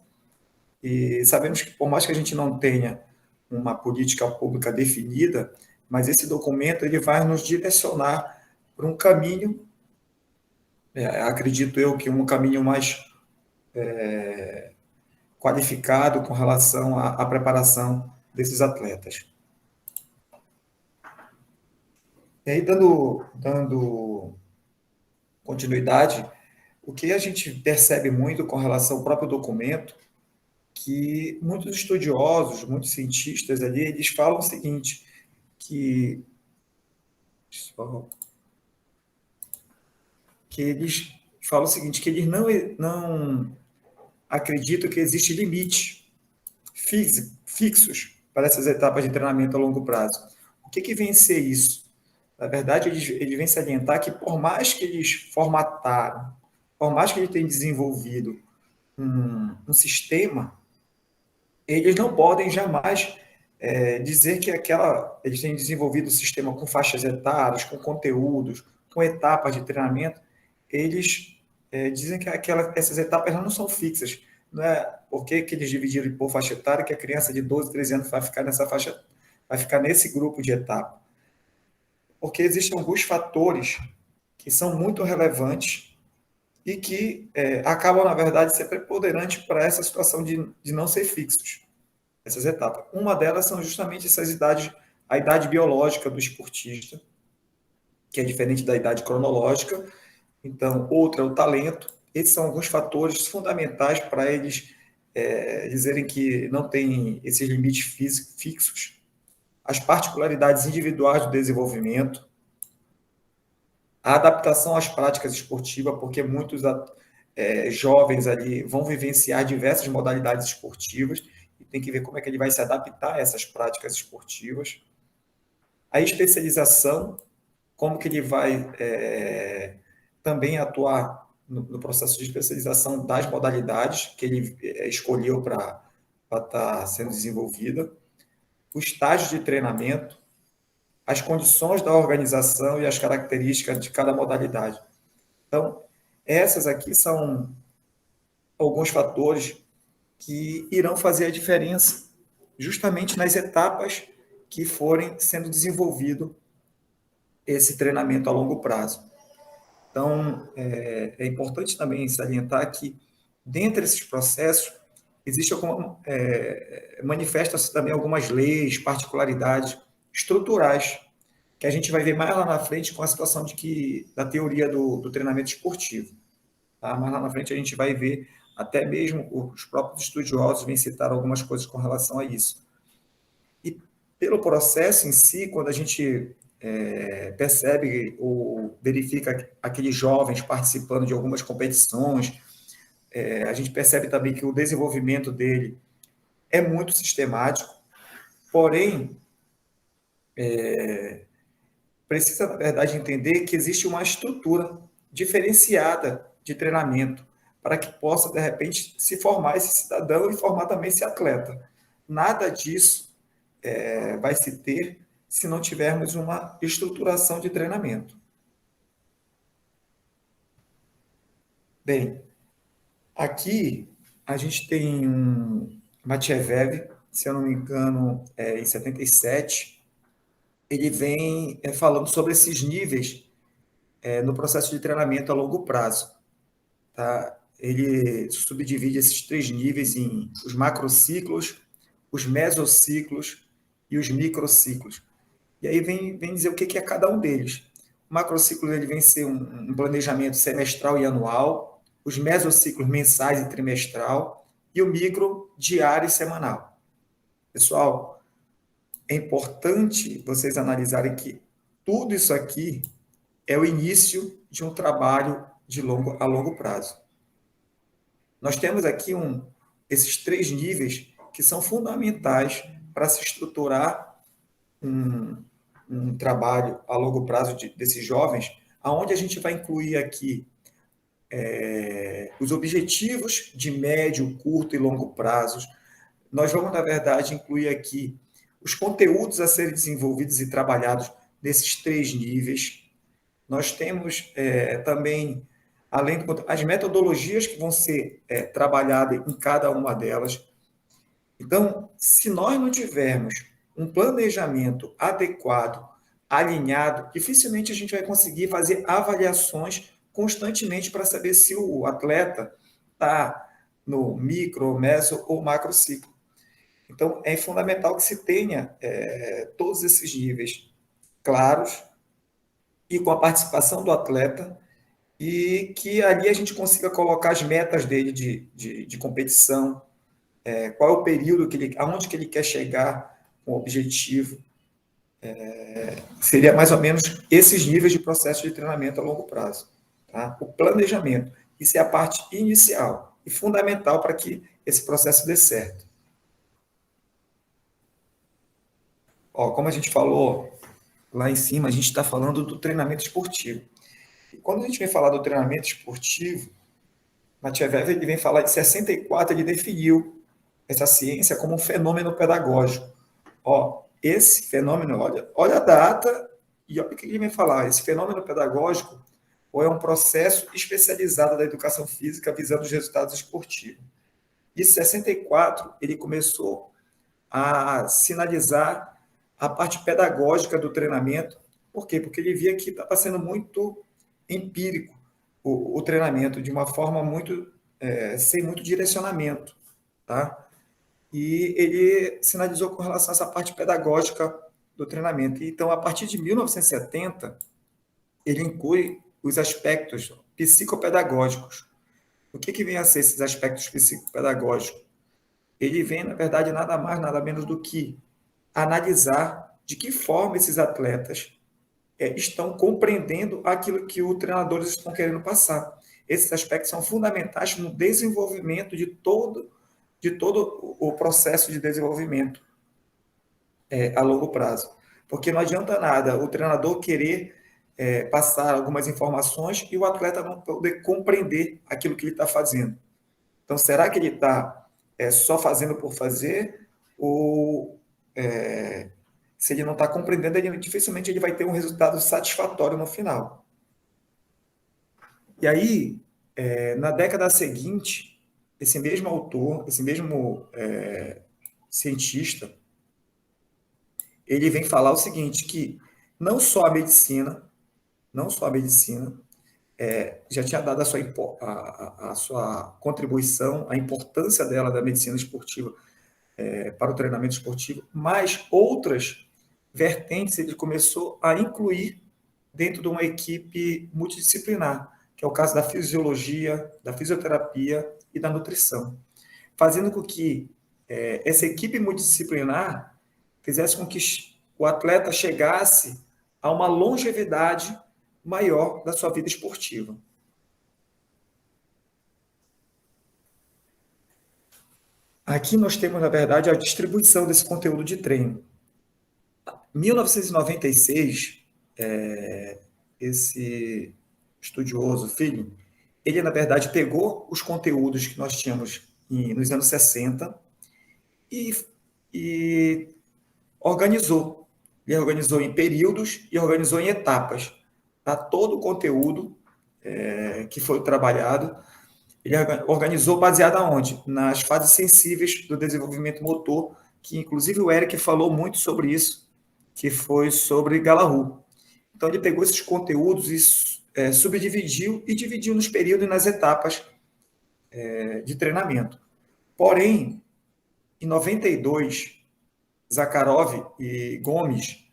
e sabemos que, por mais que a gente não tenha uma política pública definida, mas esse documento ele vai nos direcionar para um caminho, acredito eu que um caminho mais qualificado com relação à preparação desses atletas. E aí, dando continuidade, o que a gente percebe muito com relação ao próprio documento, que muitos estudiosos, muitos cientistas ali, eles falam o seguinte, que eles falam o seguinte, que eles não acreditam que existe limite fixos para essas etapas de treinamento a longo prazo. O que vem a ser isso? Na verdade, eles vêm salientar que, por mais que eles formataram, por mais que eles tenham desenvolvido um sistema, eles não podem jamais dizer que eles têm desenvolvido o sistema com faixas etárias, com conteúdos, com etapas de treinamento. Eles dizem que essas etapas não são fixas. Não é porque que eles dividiram por faixa etária que a criança de 12, 13 anos vai ficar nessa faixa, vai ficar nesse grupo de etapa. Porque existem alguns fatores que são muito relevantes e que acabam, na verdade, ser preponderantes para essa situação de não ser fixos, essas etapas. Uma delas são justamente essas idades, a idade biológica do esportista, que é diferente da idade cronológica. Então, outra é o talento. Esses são alguns fatores fundamentais para eles dizerem que não tem esses limites fixos. As particularidades individuais do desenvolvimento, a adaptação às práticas esportivas, porque muitos jovens ali vão vivenciar diversas modalidades esportivas e tem que ver como é que ele vai se adaptar a essas práticas esportivas. A especialização, como que ele vai também atuar no processo de especialização das modalidades que ele escolheu para estar sendo desenvolvida, o estágio de treinamento, as condições da organização e as características de cada modalidade. Então, essas aqui são alguns fatores que irão fazer a diferença justamente nas etapas que forem sendo desenvolvido esse treinamento a longo prazo. Então, é importante também salientar que, dentre esses processos, manifestam-se também algumas leis, particularidades estruturais, que a gente vai ver mais lá na frente com a situação da teoria do treinamento esportivo. Tá? Mais lá na frente a gente vai ver, até mesmo os próprios estudiosos vêm citar algumas coisas com relação a isso. E pelo processo em si, quando a gente percebe ou verifica aqueles jovens participando de algumas competições, a gente percebe também que o desenvolvimento dele é muito sistemático, porém, precisa, na verdade, entender que existe uma estrutura diferenciada de treinamento para que possa, de repente, se formar esse cidadão e formar também esse atleta. Nada disso vai se ter se não tivermos uma estruturação de treinamento. Bem, aqui a gente tem um Matveev, se eu não me engano, em 77, ele vem falando sobre esses níveis no processo de treinamento a longo prazo. Tá? Ele subdivide esses 3 níveis em os macrociclos, os mesociclos e os microciclos. E aí vem dizer o que é cada um deles. O macrociclo ele vem ser um planejamento semestral e anual, os mesociclos mensais e trimestral, e o micro diário e semanal. Pessoal, é importante vocês analisarem que tudo isso aqui é o início de um trabalho a longo prazo. Nós temos aqui esses 3 níveis que são fundamentais para se estruturar um trabalho a longo prazo desses jovens, aonde a gente vai incluir aqui os objetivos de médio, curto e longo prazos. Nós vamos, na verdade, incluir aqui os conteúdos a serem desenvolvidos e trabalhados nesses 3 níveis. nós temos também, além as metodologias que vão ser trabalhadas em cada uma delas. Então, se nós não tivermos um planejamento adequado, alinhado, dificilmente a gente vai conseguir fazer avaliações constantemente para saber se o atleta está no micro, meso ou macro ciclo. Então, é fundamental que se tenha todos esses níveis claros e com a participação do atleta e que ali a gente consiga colocar as metas dele de competição, qual é o período que ele, aonde que ele quer chegar com o objetivo. Seria mais ou menos esses níveis de processo de treinamento a longo prazo. Tá? O planejamento, isso é a parte inicial e fundamental para que esse processo dê certo. Ó, como a gente falou lá em cima, a gente está falando do treinamento esportivo. E quando a gente vem falar do treinamento esportivo, Maquiavel ele vem falar de 64, ele definiu essa ciência como um fenômeno pedagógico. Ó, esse fenômeno, olha a data e olha o que ele vem falar. Esse fenômeno pedagógico ou é um processo especializado da educação física visando os resultados esportivos. Em 64, ele começou a sinalizar a parte pedagógica do treinamento. Por quê? Porque ele via que estava sendo muito empírico o treinamento, de uma forma muito sem muito direcionamento. Tá? E ele sinalizou com relação a essa parte pedagógica do treinamento. Então, a partir de 1970, ele inclui os aspectos psicopedagógicos. O que vem a ser esses aspectos psicopedagógicos? Ele vem, na verdade, nada mais, nada menos do que analisar de que forma esses atletas estão compreendendo aquilo que os treinadores estão querendo passar. Esses aspectos são fundamentais no desenvolvimento de todo o processo de desenvolvimento a longo prazo. Porque não adianta nada o treinador querer passar algumas informações e o atleta não poder compreender aquilo que ele está fazendo. Então, será que ele está só fazendo por fazer? Ou se ele não está compreendendo, dificilmente ele vai ter um resultado satisfatório no final. E aí, na década seguinte, esse mesmo autor, esse mesmo cientista, ele vem falar o seguinte, que não só a medicina já tinha dado a sua contribuição, a importância dela, da medicina esportiva, para o treinamento esportivo, mas outras vertentes ele começou a incluir dentro de uma equipe multidisciplinar, que é o caso da fisiologia, da fisioterapia e da nutrição, fazendo com que essa equipe multidisciplinar fizesse com que o atleta chegasse a uma longevidade maior da sua vida esportiva. Aqui nós temos, na verdade, a distribuição desse conteúdo de treino. Em 1996, esse estudioso, Filho, ele, na verdade, pegou os conteúdos que nós tínhamos nos anos 60 e organizou. Ele organizou em períodos e organizou em etapas. Tá? Todo o conteúdo que foi trabalhado, ele organizou baseado aonde? Nas fases sensíveis do desenvolvimento motor, que inclusive o Eric falou muito sobre isso, que foi sobre Galahu. Então, ele pegou esses conteúdos e subdividiu e dividiu nos períodos e nas etapas de treinamento. Porém, em 92, Zakharov e Gomes,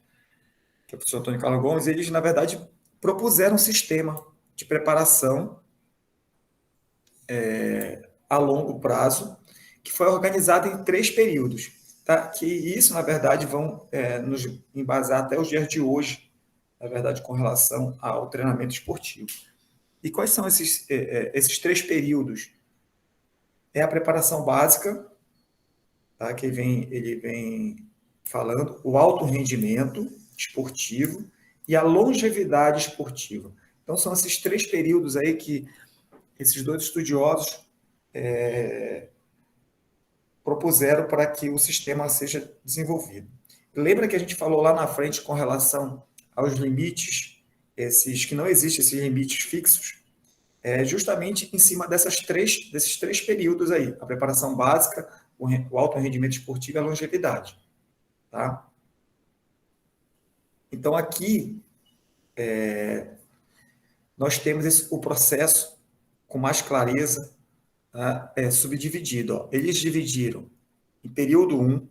que é o professor Antônio Carlos Gomes, eles, na verdade, propuseram um sistema de preparação a longo prazo, que foi organizado em 3 períodos. Tá? Que isso, na verdade, vão nos embasar até os dias de hoje, na verdade, com relação ao treinamento esportivo. E quais são esses 3 períodos? É a preparação básica, tá? Que ele vem falando, o alto rendimento esportivo e a longevidade esportiva. Então, são esses 3 períodos aí que esses 2 estudiosos propuseram para que o sistema seja desenvolvido. Lembra que a gente falou lá na frente com relação aos limites que não existem esses limites fixos, justamente em cima desses três períodos aí, a preparação básica, o alto rendimento esportivo e a longevidade. Tá? Então, aqui, nós temos o processo com mais clareza, tá? Subdividido. Ó. Eles dividiram em período 1,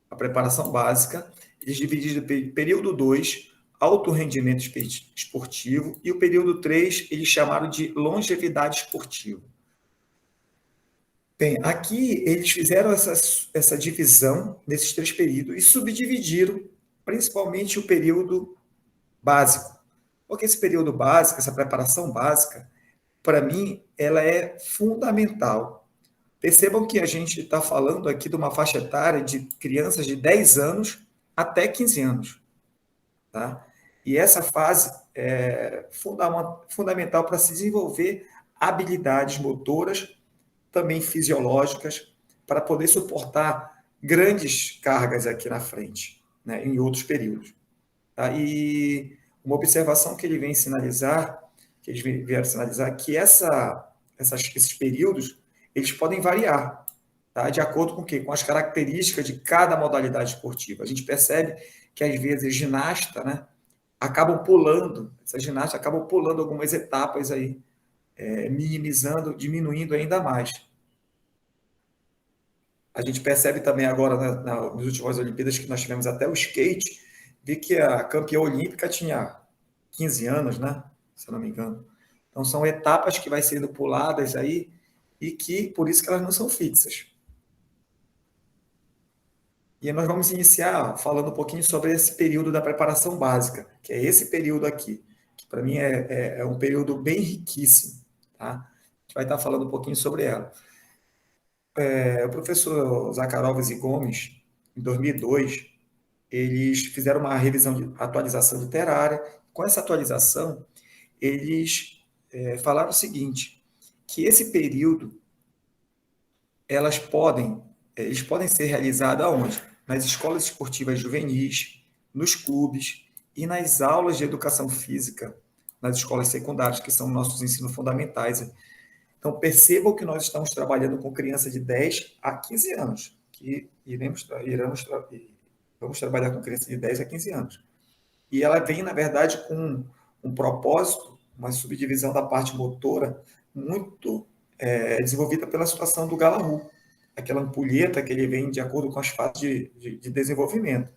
a preparação básica, eles dividiram em período 2, alto rendimento esportivo, e o período 3, eles chamaram de longevidade esportiva. Bem, aqui eles fizeram essa divisão nesses três períodos e subdividiram principalmente o período básico. Porque esse período básico, essa preparação básica, para mim, ela é fundamental. Percebam que a gente está falando aqui de uma faixa etária de crianças de 10 anos até 15 anos. Tá? E essa fase é fundamental para se desenvolver habilidades motoras, também fisiológicas, para poder suportar grandes cargas aqui na frente, né, em outros períodos. Tá? E uma observação que ele vem sinalizar, que eles vieram sinalizar, que esses períodos, eles podem variar, tá? De acordo com o quê? Com as características de cada modalidade esportiva. A gente percebe que, às vezes, ginasta, né, essas ginastas acabam pulando algumas etapas aí, minimizando, diminuindo ainda mais. A gente percebe também agora, nas últimas Olimpíadas, que nós tivemos até o skate, vi que a campeã olímpica tinha 15 anos, né? Se eu não me engano. Então, são etapas que vai sendo puladas aí e que, por isso que elas não são fixas. E aí nós vamos iniciar falando um pouquinho sobre esse período da preparação básica, que é esse período aqui, que para mim é um período bem riquíssimo, tá? A gente vai estar falando um pouquinho sobre ela. O professor Zakharovas e Gomes, em 2002, eles fizeram uma revisão de atualização literária. Com essa atualização, eles falaram o seguinte, que esse período eles podem ser realizados aonde? Nas escolas esportivas juvenis, nos clubes e nas aulas de educação física, nas escolas secundárias, que são nossos ensinos fundamentais. Então, percebam que nós estamos trabalhando com crianças de 10 a 15 anos, que vamos trabalhar com crianças de 10 a 15 anos. E ela vem, na verdade, com um propósito, uma subdivisão da parte motora muito desenvolvida pela situação do Galahu, aquela ampulheta que ele vem de acordo com as fases de desenvolvimento.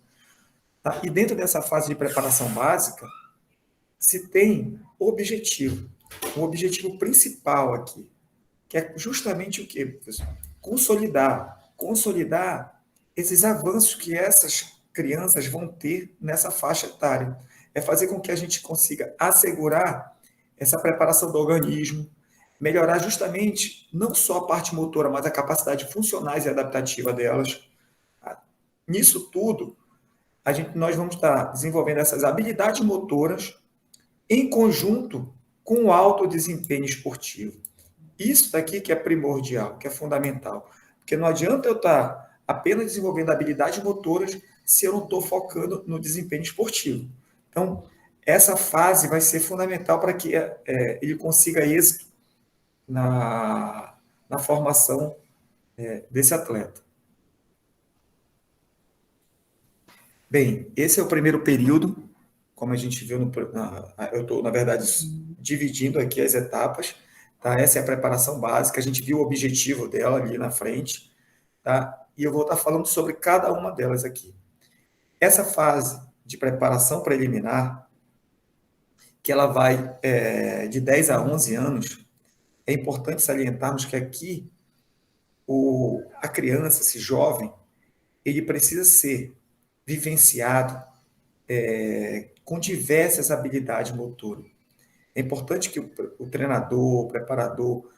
Tá? E dentro dessa fase de preparação básica, se tem objetivo, um objetivo principal aqui, que é justamente o quê, professor? Consolidar esses avanços que essas crianças vão ter nessa faixa etária. É fazer com que a gente consiga assegurar essa preparação do organismo, melhorar justamente não só a parte motora, mas a capacidade funcionais e adaptativa delas. Nisso tudo, nós vamos estar desenvolvendo essas habilidades motoras em conjunto com o alto desempenho esportivo. Isso daqui que é primordial, que é fundamental. Porque não adianta eu estar apenas desenvolvendo habilidades motoras se eu não estou focando no desempenho esportivo. Então, essa fase vai ser fundamental para que ele consiga êxito na formação desse atleta. Bem, esse é o primeiro período, como a gente viu, eu estou, na verdade, dividindo aqui as etapas, tá? Essa é a preparação básica, a gente viu o objetivo dela ali na frente, tá? E eu vou estar falando sobre cada uma delas aqui. Essa fase de preparação preliminar, que ela vai de 10 a 11 anos, é importante salientarmos que aqui a criança, esse jovem, ele precisa ser vivenciado com diversas habilidades motoras. É importante que o treinador, o preparador,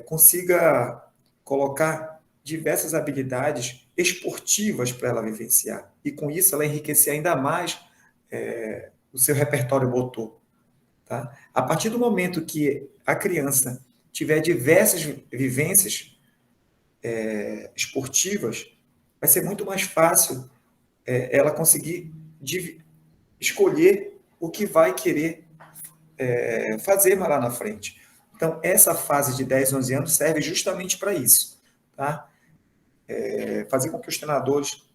consiga colocar diversas habilidades esportivas para ela vivenciar. E com isso ela enriquecer ainda mais o seu repertório motor. Tá? A partir do momento que a criança tiver diversas vivências esportivas, vai ser muito mais fácil ela conseguir escolher o que vai querer fazer mais lá na frente. Então, essa fase de 10, 11 anos serve justamente para isso, tá? Fazer com que os treinadores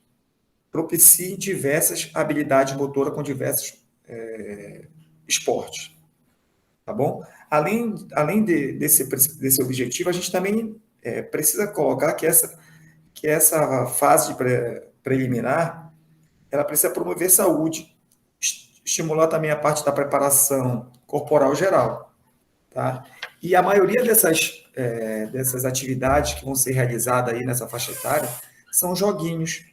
propiciem diversas habilidades motoras com diversos esportes, tá bom? Desse objetivo, a gente também precisa colocar que essa fase de preliminar, ela precisa promover saúde, estimular também a parte da preparação corporal geral, tá? E a maioria dessas atividades que vão ser realizadas aí nessa faixa etária são joguinhos,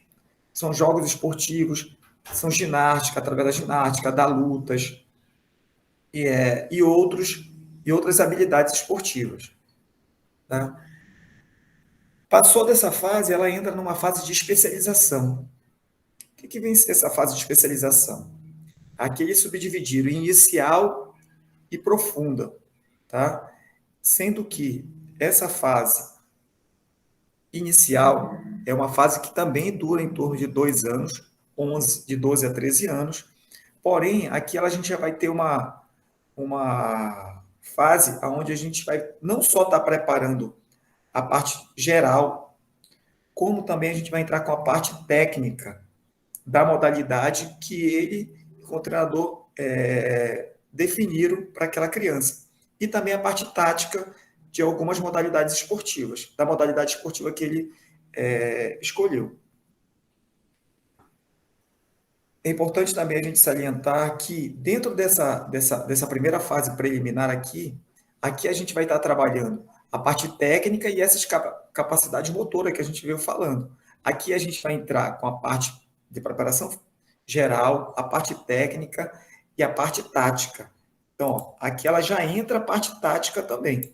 são jogos esportivos, são ginástica, através da ginástica, da lutas e outras habilidades esportivas, tá? Passou dessa fase, ela entra numa fase de especialização. O que vem ser essa fase de especialização? Aqui eles subdividiram em inicial e profunda, tá? Sendo que essa fase inicial é uma fase que também dura em torno de 2 anos, de 12 a 13 anos, porém, aqui a gente já vai ter uma fase onde a gente vai não só estar preparando a parte geral, como também a gente vai entrar com a parte técnica da modalidade que ele, o treinador, definiram para aquela criança. E também a parte tática de algumas modalidades esportivas, da modalidade esportiva que ele escolheu. É importante também a gente salientar que dentro dessa primeira fase preliminar aqui a gente vai estar trabalhando a parte técnica e essas capacidades motoras que a gente veio falando. Aqui a gente vai entrar com a parte de preparação geral, a parte técnica e a parte tática. Então, ó, aqui ela já entra a parte tática também.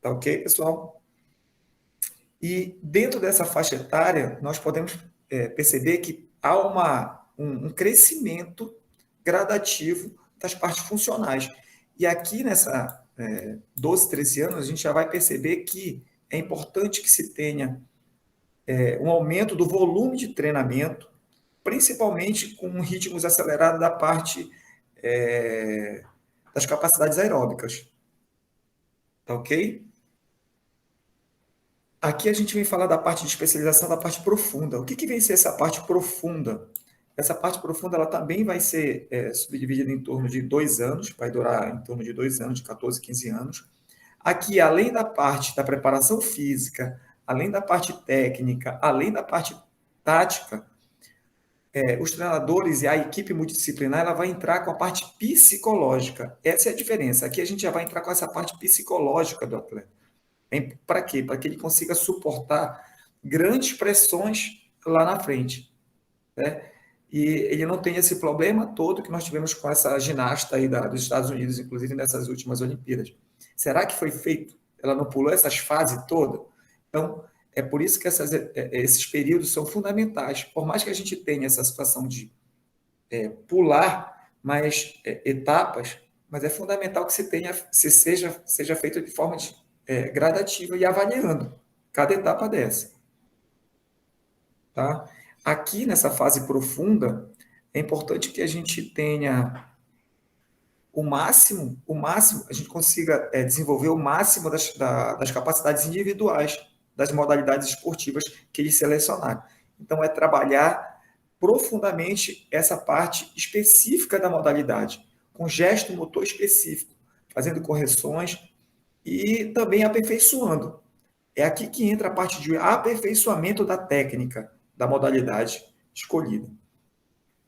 Tá ok, pessoal? E dentro dessa faixa etária, nós podemos perceber que há um crescimento gradativo das partes funcionais. E aqui nessa 12, 13 anos, a gente já vai perceber que é importante que se tenha um aumento do volume de treinamento, principalmente com ritmos acelerados da parte das capacidades aeróbicas. Tá ok? Aqui a gente vem falar da parte de especialização, da parte profunda. O que vem ser essa parte profunda? Essa parte profunda ela também vai ser subdividida em torno de 2 anos, vai durar em torno de 2 anos, de 14, 15 anos. Aqui, além da parte da preparação física, além da parte técnica, além da parte tática, os treinadores e a equipe multidisciplinar ela vai entrar com a parte psicológica. Essa é a diferença. Aqui a gente já vai entrar com essa parte psicológica do atleta. Para quê? Para que ele consiga suportar grandes pressões lá na frente, né? E ele não tem esse problema todo que nós tivemos com essa ginasta aí dos Estados Unidos, inclusive nessas últimas Olimpíadas. Será que foi feito? Ela não pulou essas fases todas? Então, é por isso que esses períodos são fundamentais. Por mais que a gente tenha essa situação de pular mais etapas, mas é fundamental que seja feito de forma gradativa e avaliando cada etapa dessa. Tá? Aqui, nessa fase profunda, é importante que a gente tenha o máximo, a gente consiga desenvolver o máximo das capacidades individuais das modalidades esportivas que eles selecionaram. Então, é trabalhar profundamente essa parte específica da modalidade, com gesto motor específico, fazendo correções e também aperfeiçoando. É aqui que entra a parte de aperfeiçoamento da técnica, da modalidade escolhida.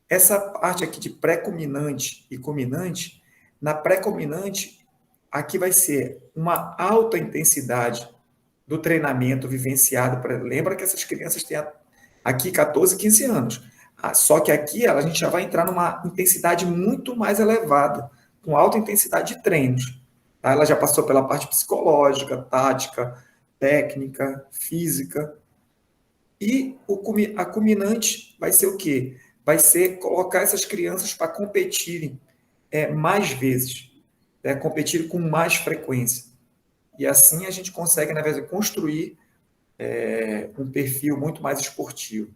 Essa parte aqui de pré-culminante e culminante, na pré-culminante, aqui vai ser uma alta intensidade do treinamento vivenciado. Lembra que essas crianças têm aqui 14, 15 anos. Só que aqui a gente já vai entrar numa intensidade muito mais elevada, com alta intensidade de treinos. Tá? Ela já passou pela parte psicológica, tática, técnica, física. E a culminante vai ser o quê? Vai ser colocar essas crianças para competirem mais vezes, competirem com mais frequência. E assim a gente consegue, na verdade, construir um perfil muito mais esportivo.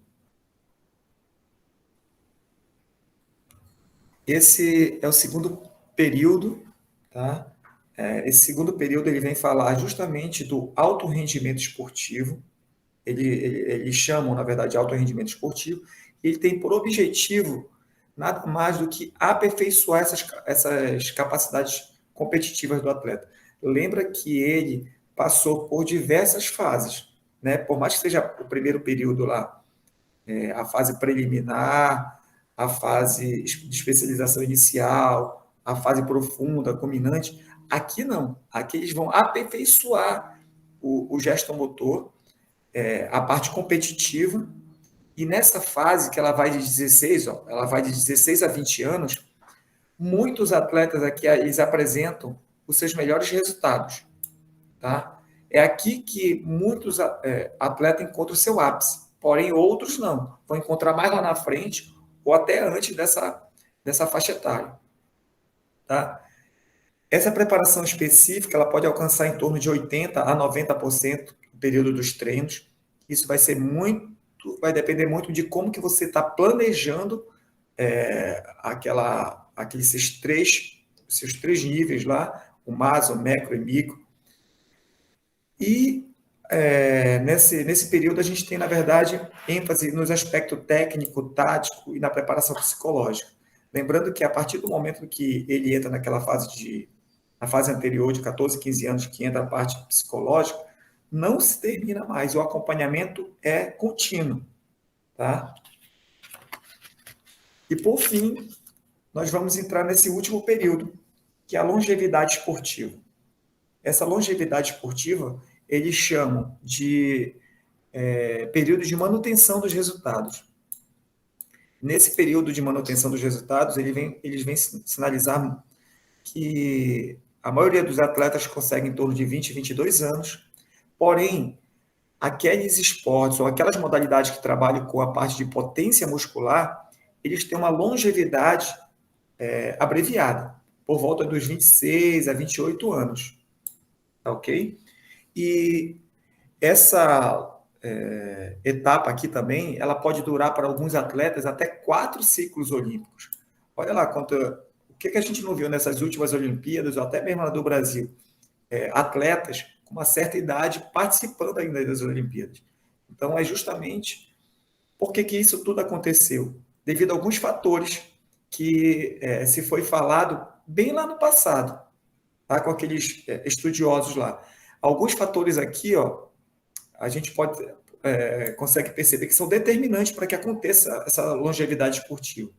Esse é o segundo período, tá? Esse segundo período ele vem falar justamente do alto rendimento esportivo. Eles chamam, na verdade, de alto rendimento esportivo. Ele tem por objetivo nada mais do que aperfeiçoar essas capacidades competitivas do atleta. Lembra que ele passou por diversas fases, né? Por mais que seja o primeiro período lá, a fase preliminar, a fase de especialização inicial, a fase profunda, culminante. Aqui não. Aqui eles vão aperfeiçoar o gesto motor, a parte competitiva, e nessa fase que ela vai de 16, ó, ela vai de 16 a 20 anos, muitos atletas aqui eles apresentam os seus melhores resultados, tá? É aqui que muitos atletas encontram o seu ápice, porém outros não, vão encontrar mais lá na frente ou até antes dessa faixa etária, tá? Essa preparação específica ela pode alcançar em torno de 80 a 90% do período dos treinos. Isso vai depender muito de como que você está planejando aqueles seus três níveis lá, o maso, o macro e micro. E nesse período a gente tem, na verdade, ênfase nos aspectos técnico, tático e na preparação psicológica. Lembrando que a partir do momento que ele entra na fase anterior de 14, 15 anos, que entra a parte psicológica, não se termina mais, o acompanhamento é contínuo, tá? E por fim, nós vamos entrar nesse último período, que é a longevidade esportiva. Essa longevidade esportiva, eles chamam de período de manutenção dos resultados. Nesse período de manutenção dos resultados, eles vêm sinalizar que a maioria dos atletas consegue em torno de 20, 22 anos, porém, aqueles esportes ou aquelas modalidades que trabalham com a parte de potência muscular, eles têm uma longevidade abreviada, por volta dos 26 a 28 anos, tá ok? E essa etapa aqui também, ela pode durar para alguns atletas até 4 ciclos olímpicos. Olha lá o que a gente não viu nessas últimas Olimpíadas, ou até mesmo na do Brasil, atletas com uma certa idade participando ainda das Olimpíadas. Então, é justamente por que isso tudo aconteceu? Devido a alguns fatores que se foi falado bem lá no passado, tá? Com aqueles estudiosos lá. Alguns fatores aqui, ó, a gente consegue perceber que são determinantes para que aconteça essa longevidade esportiva.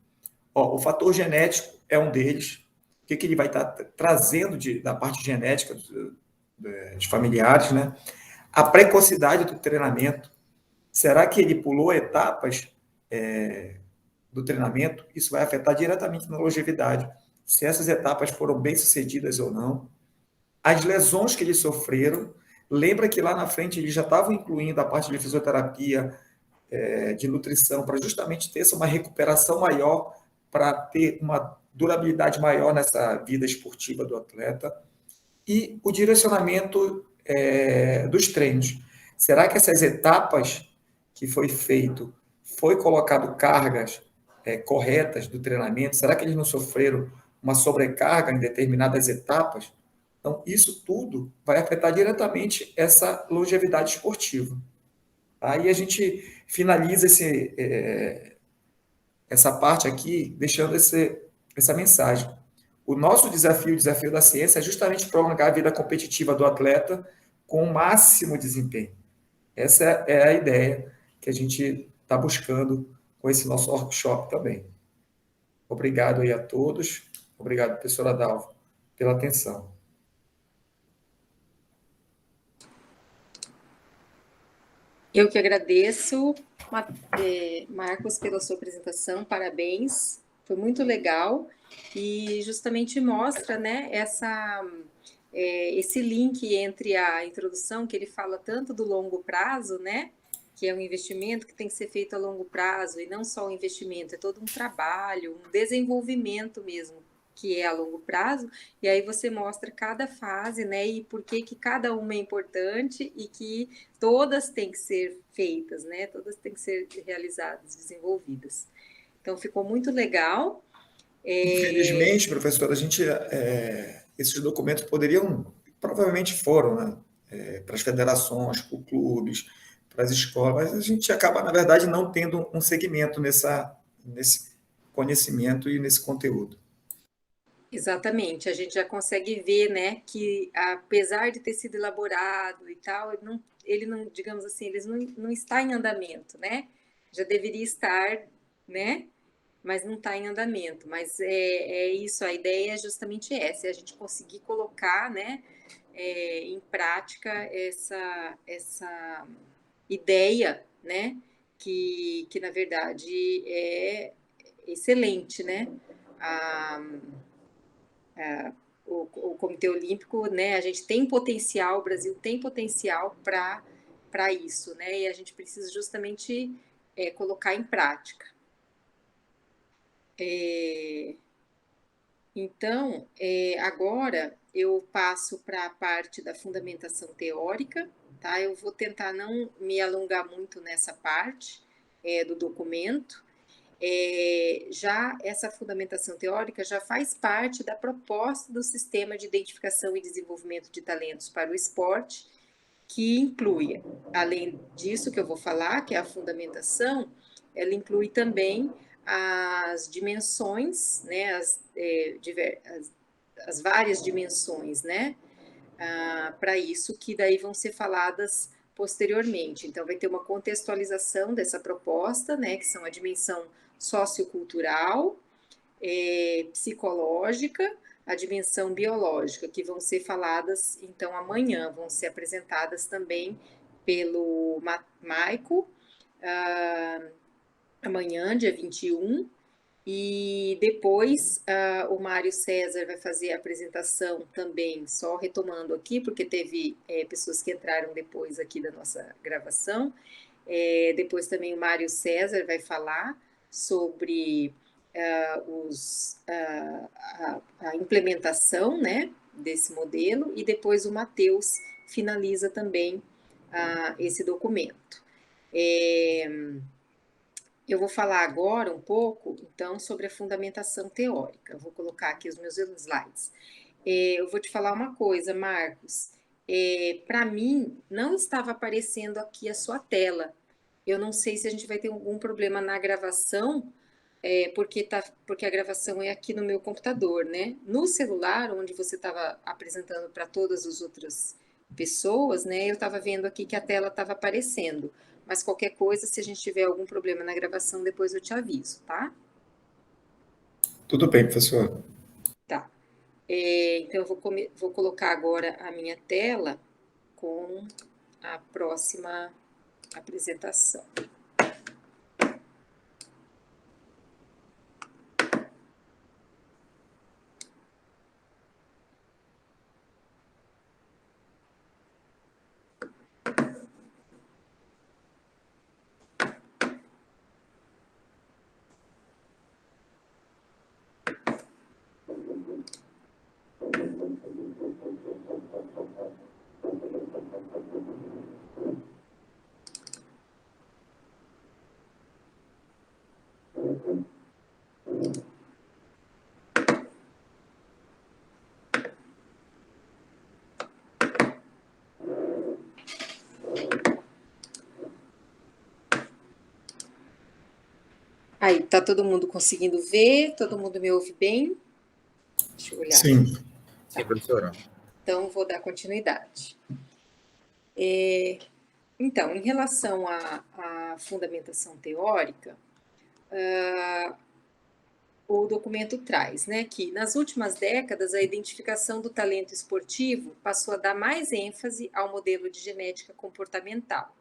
Ó, o fator genético é um deles. O que ele vai estar trazendo da parte genética dos familiares, né? A precocidade do treinamento. Será que ele pulou etapas do treinamento? Isso vai afetar diretamente na longevidade. Se essas etapas foram bem sucedidas ou não. As lesões que eles sofreram. Lembra que lá na frente eles já estavam incluindo a parte de fisioterapia, de nutrição, para justamente ter uma recuperação maior, para ter uma durabilidade maior nessa vida esportiva do atleta. E o direcionamento dos treinos. Será que essas etapas que foi colocado cargas corretas do treinamento? Será que eles não sofreram uma sobrecarga em determinadas etapas? Então, isso tudo vai afetar diretamente essa longevidade esportiva. Aí a gente finaliza essa parte aqui, deixando essa mensagem. O nosso desafio, o desafio da ciência, é justamente prolongar a vida competitiva do atleta com o máximo desempenho. Essa é a ideia que a gente está buscando com esse nosso workshop também. Obrigado aí a todos. Obrigado, professora Dalva, pela atenção. Eu que agradeço, Marcos, pela sua apresentação, parabéns, foi muito legal e justamente mostra, né, esse link entre a introdução, que ele fala tanto do longo prazo, né, que é um investimento que tem que ser feito a longo prazo, e não só o investimento, é todo um trabalho, um desenvolvimento mesmo, que é a longo prazo, e aí você mostra cada fase, né, e por que cada uma é importante e que todas têm que ser feitas, né, todas têm que ser realizadas, desenvolvidas. Então, ficou muito legal. Infelizmente, professora, esses documentos poderiam, provavelmente foram, né, para as federações, para os clubes, para as escolas, mas a gente acaba, na verdade, não tendo um segmento nesse conhecimento e nesse conteúdo. Exatamente, a gente já consegue ver, né, que apesar de ter sido elaborado e tal, ele não, digamos assim, não está em andamento, né? Já deveria estar, né? Mas não está em andamento. Mas é isso, a ideia é justamente essa, é a gente conseguir colocar, né, em prática essa ideia, né, que na verdade é excelente, né? A, o Comitê Olímpico, né, a gente tem potencial, o Brasil tem potencial para isso, né, e a gente precisa justamente colocar em prática. Então, agora eu passo para a parte da fundamentação teórica, tá? Eu vou tentar não me alongar muito nessa parte do documento. Já essa fundamentação teórica já faz parte da proposta do Sistema de Identificação e Desenvolvimento de Talentos para o Esporte, que inclui, além disso que eu vou falar, que é a fundamentação, ela inclui também as dimensões, né, as várias dimensões, né, para isso, que daí vão ser faladas posteriormente. Então, vai ter uma contextualização dessa proposta, né, que são a dimensão sociocultural, psicológica, a dimensão biológica, que vão ser faladas, então, amanhã, vão ser apresentadas também pelo Maico, amanhã, dia 21, e depois o Mário César vai fazer a apresentação também, só retomando aqui, porque teve pessoas que entraram depois aqui da nossa gravação. Depois também o Mário César vai falar sobre a implementação, né, desse modelo, e depois o Matheus finaliza também esse documento. Eu vou falar agora um pouco, então, sobre a fundamentação teórica. Eu vou colocar aqui os meus slides. Eu vou te falar uma coisa, Marcos. Para mim, não estava aparecendo aqui a sua tela. Eu não sei se a gente vai ter algum problema na gravação, porque a gravação é aqui no meu computador, né? No celular, onde você estava apresentando para todas as outras pessoas, né? Eu estava vendo aqui que a tela estava aparecendo. Mas qualquer coisa, se a gente tiver algum problema na gravação, depois eu te aviso, tá? Tudo bem, professor. Tá. Então, eu vou colocar agora a minha tela com a próxima apresentação. Aí, tá todo mundo conseguindo ver? Todo mundo me ouve bem? Deixa eu olhar. Sim. Sim, professora. Então, vou dar continuidade. Então, em relação à fundamentação teórica, o documento traz, né, que nas últimas décadas a identificação do talento esportivo passou a dar mais ênfase ao modelo de genética comportamental.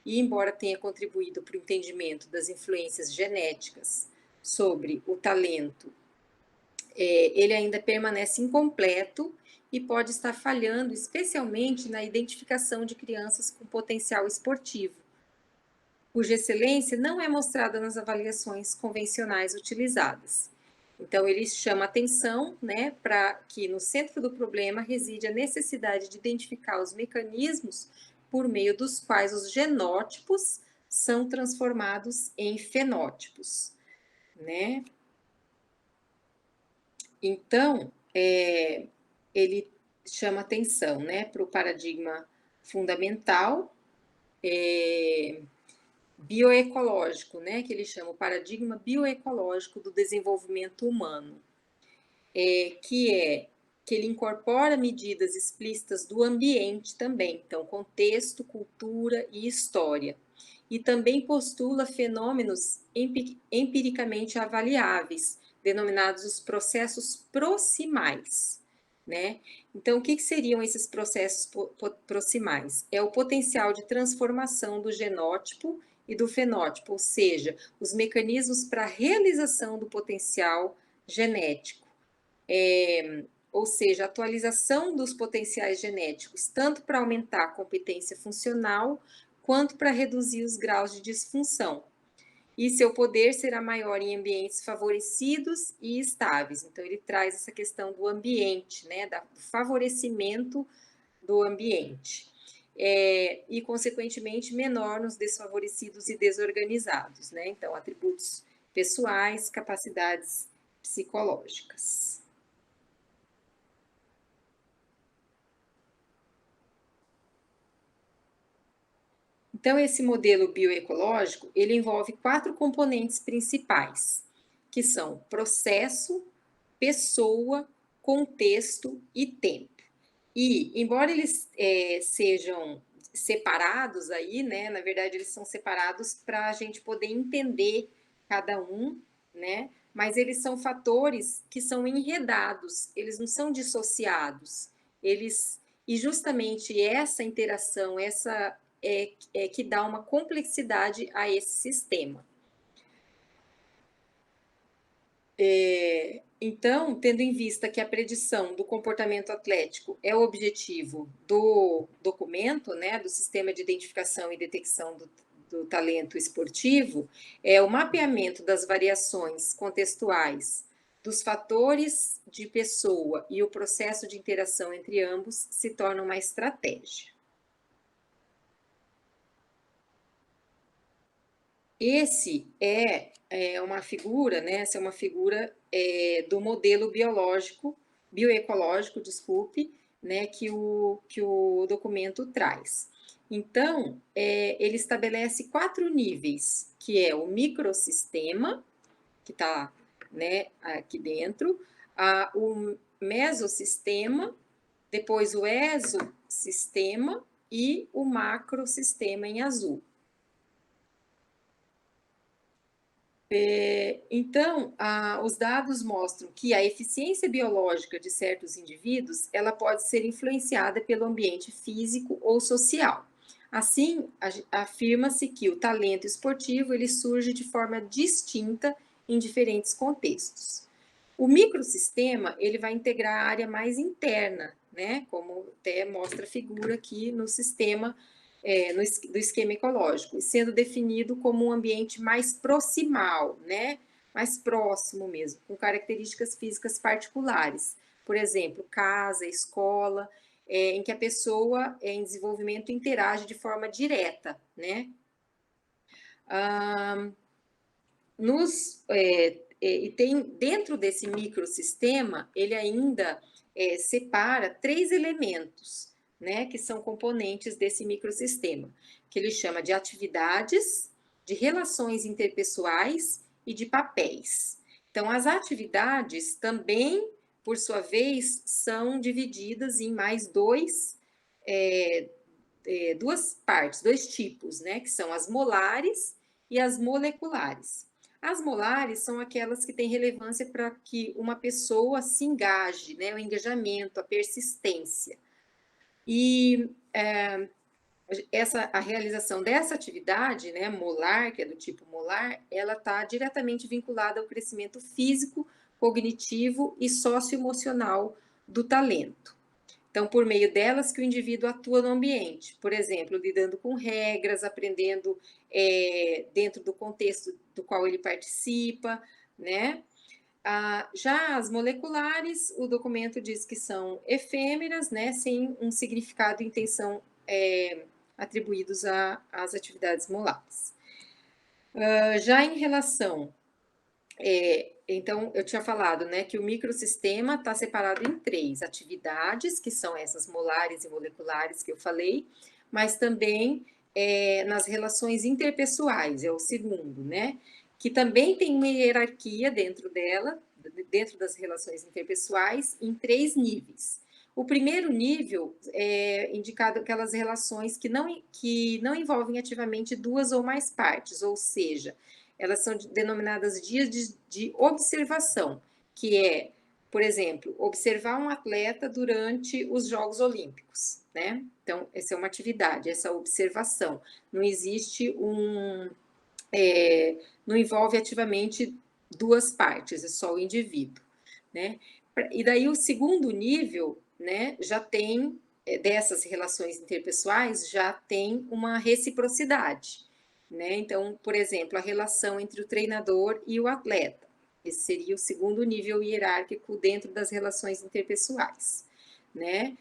E embora tenha contribuído para o entendimento das influências genéticas sobre o talento, ele ainda permanece incompleto e pode estar falhando, especialmente na identificação de crianças com potencial esportivo, cuja excelência não é mostrada nas avaliações convencionais utilizadas. Então, ele chama atenção, né, para que no centro do problema reside a necessidade de identificar os mecanismos por meio dos quais os genótipos são transformados em fenótipos, né? Então, ele chama atenção, né, para o paradigma fundamental, bioecológico, né, que ele chama o paradigma bioecológico do desenvolvimento humano, que ele incorpora medidas explícitas do ambiente também, então contexto, cultura e história, e também postula fenômenos empiricamente avaliáveis, denominados os processos proximais, né? Então, o que seriam esses processos proximais? É o potencial de transformação do genótipo e do fenótipo, ou seja, os mecanismos para a realização do potencial genético. Ou seja, atualização dos potenciais genéticos, tanto para aumentar a competência funcional, quanto para reduzir os graus de disfunção. E seu poder será maior em ambientes favorecidos e estáveis. Então, ele traz essa questão do ambiente, né, do favorecimento do ambiente. E, consequentemente, menor nos desfavorecidos e desorganizados, né? Então, atributos pessoais, capacidades psicológicas. Então, esse modelo bioecológico, ele envolve 4 componentes principais, que são processo, pessoa, contexto e tempo. E, embora eles sejam separados aí, né, na verdade, eles são separados para a gente poder entender cada um, né, mas eles são fatores que são enredados, eles não são dissociados, e justamente essa interação, essa que dá uma complexidade a esse sistema. Então, tendo em vista que a predição do comportamento atlético é o objetivo do documento, né, do Sistema de Identificação e Detecção do Talento Esportivo, o mapeamento das variações contextuais, dos fatores de pessoa e o processo de interação entre ambos se torna uma estratégia. Esse é uma figura, né? Essa é uma figura do modelo bioecológico, desculpe, né? Que o documento traz. Então, ele estabelece 4 níveis, que é o microsistema, que está, né, aqui dentro, o mesossistema, depois o exosistema e o macrosistema em azul. Então, os dados mostram que a eficiência biológica de certos indivíduos, ela pode ser influenciada pelo ambiente físico ou social. Assim, afirma-se que o talento esportivo, ele surge de forma distinta em diferentes contextos. O microsistema, ele vai integrar a área mais interna, né? Como até mostra a figura aqui no sistema do esquema ecológico, sendo definido como um ambiente mais proximal, né? Mais próximo mesmo, com características físicas particulares. Por exemplo, casa, escola, em que a pessoa em desenvolvimento interage de forma direta, né? E tem dentro desse microsistema, ele ainda separa 3 elementos, né, que são componentes desse microsistema, que ele chama de atividades, de relações interpessoais e de papéis. Então, as atividades também, por sua vez, são divididas em mais duas partes, 2 tipos, né, que são as molares e as moleculares. As molares são aquelas que têm relevância para que uma pessoa se engaje, né, o engajamento, a persistência. E a realização dessa atividade, né, molar, que é do tipo molar, ela está diretamente vinculada ao crescimento físico, cognitivo e socioemocional do talento. Então, por meio delas que o indivíduo atua no ambiente, por exemplo, lidando com regras, aprendendo dentro do contexto do qual ele participa, né? Já as moleculares, o documento diz que são efêmeras, né? Sem um significado e intenção atribuídos às atividades molares. Já em relação então, eu tinha falado, né, que o microsistema está separado em 3 atividades, que são essas molares e moleculares que eu falei, mas também nas relações interpessoais, é o segundo, né, que também tem uma hierarquia dentro dela, dentro das relações interpessoais, em 3 níveis. O primeiro nível é indicado aquelas relações que não envolvem ativamente 2 ou mais partes, ou seja, elas são denominadas dias de observação, que é, por exemplo, observar um atleta durante os Jogos Olímpicos, né? Então, essa é uma atividade, essa observação. Não existe não envolve ativamente 2 partes, é só o indivíduo, né? E daí o segundo nível, né, já tem, dessas relações interpessoais, já tem uma reciprocidade, né? Então, por exemplo, a relação entre o treinador e o atleta. Esse seria o segundo nível hierárquico dentro das relações interpessoais, né?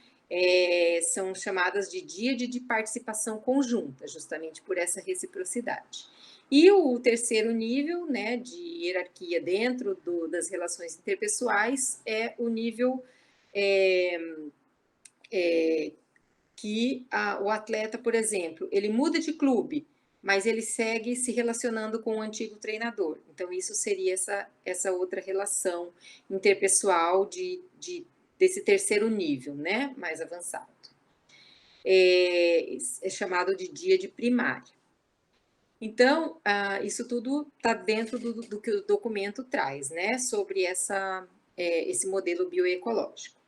São chamadas de dia de participação conjunta, justamente por essa reciprocidade. E o terceiro nível, né, de hierarquia dentro das relações interpessoais é o nível que o atleta, por exemplo, ele muda de clube, mas ele segue se relacionando com o antigo treinador. Então, isso seria essa outra relação interpessoal desse terceiro nível, né, mais avançado. É chamado de dia de primária. Então, isso tudo está dentro do que o documento traz, né, sobre esse modelo bioecológico.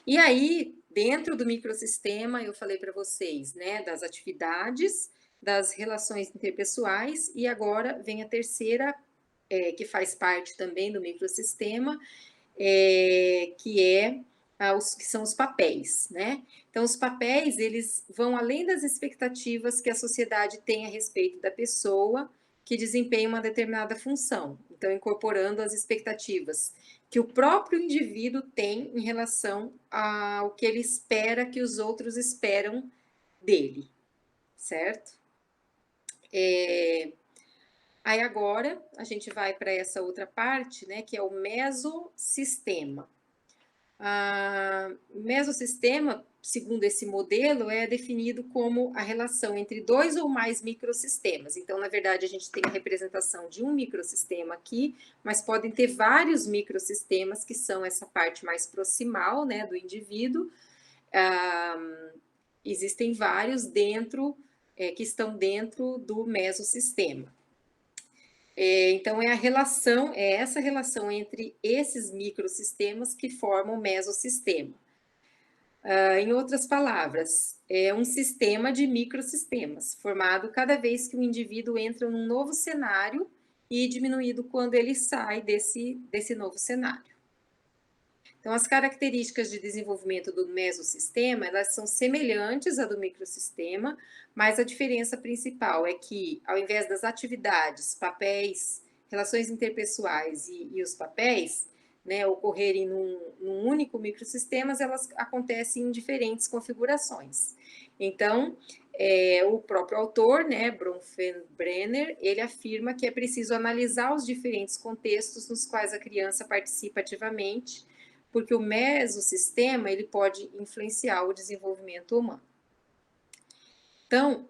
E aí, dentro do microsistema, eu falei para vocês, né, das atividades, das relações interpessoais, e agora vem a terceira, que faz parte também do microsistema, que são os papéis, né? Então, os papéis, eles vão além das expectativas que a sociedade tem a respeito da pessoa que desempenha uma determinada função. Então, incorporando as expectativas que o próprio indivíduo tem em relação ao que ele espera que os outros esperam dele, certo? Aí agora a gente vai para essa outra parte, né, que é o mesossistema. O mesossistema, segundo esse modelo, é definido como a relação entre 2 ou mais microsistemas. Então, na verdade, a gente tem a representação de um microsistema aqui, mas podem ter vários microsistemas, que são essa parte mais proximal, né, do indivíduo. Existem vários que estão dentro do mesossistema. Então, é essa relação entre esses microsistemas que formam o mesossistema. Em outras palavras, é um sistema de microsistemas, formado cada vez que o indivíduo entra num novo cenário e diminuído quando ele sai desse novo cenário. Então, as características de desenvolvimento do mesossistema, elas são semelhantes à do microsistema, mas a diferença principal é que, ao invés das atividades, papéis, relações interpessoais e os papéis, né, ocorrerem num único microsistema, elas acontecem em diferentes configurações. Então, o próprio autor, né, Bronfenbrenner, ele afirma que é preciso analisar os diferentes contextos nos quais a criança participa ativamente, porque o mesossistema ele pode influenciar o desenvolvimento humano. Então,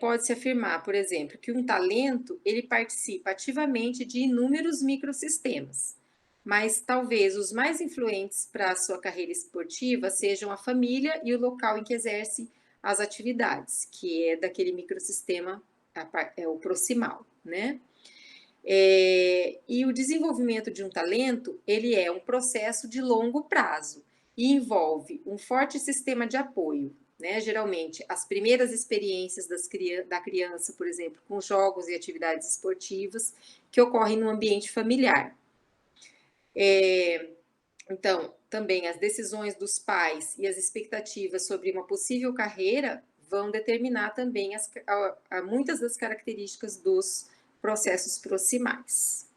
pode-se afirmar, por exemplo, que um talento ele participa ativamente de inúmeros microsistemas, mas talvez os mais influentes para a sua carreira esportiva sejam a família e o local em que exerce as atividades, que é daquele microsistema, o proximal, né? E o desenvolvimento de um talento, ele é um processo de longo prazo e envolve um forte sistema de apoio, né? Geralmente, as primeiras experiências da criança, por exemplo, com jogos e atividades esportivas que ocorrem no ambiente familiar. Então, também as decisões dos pais e as expectativas sobre uma possível carreira vão determinar também muitas das características dos processos proximais.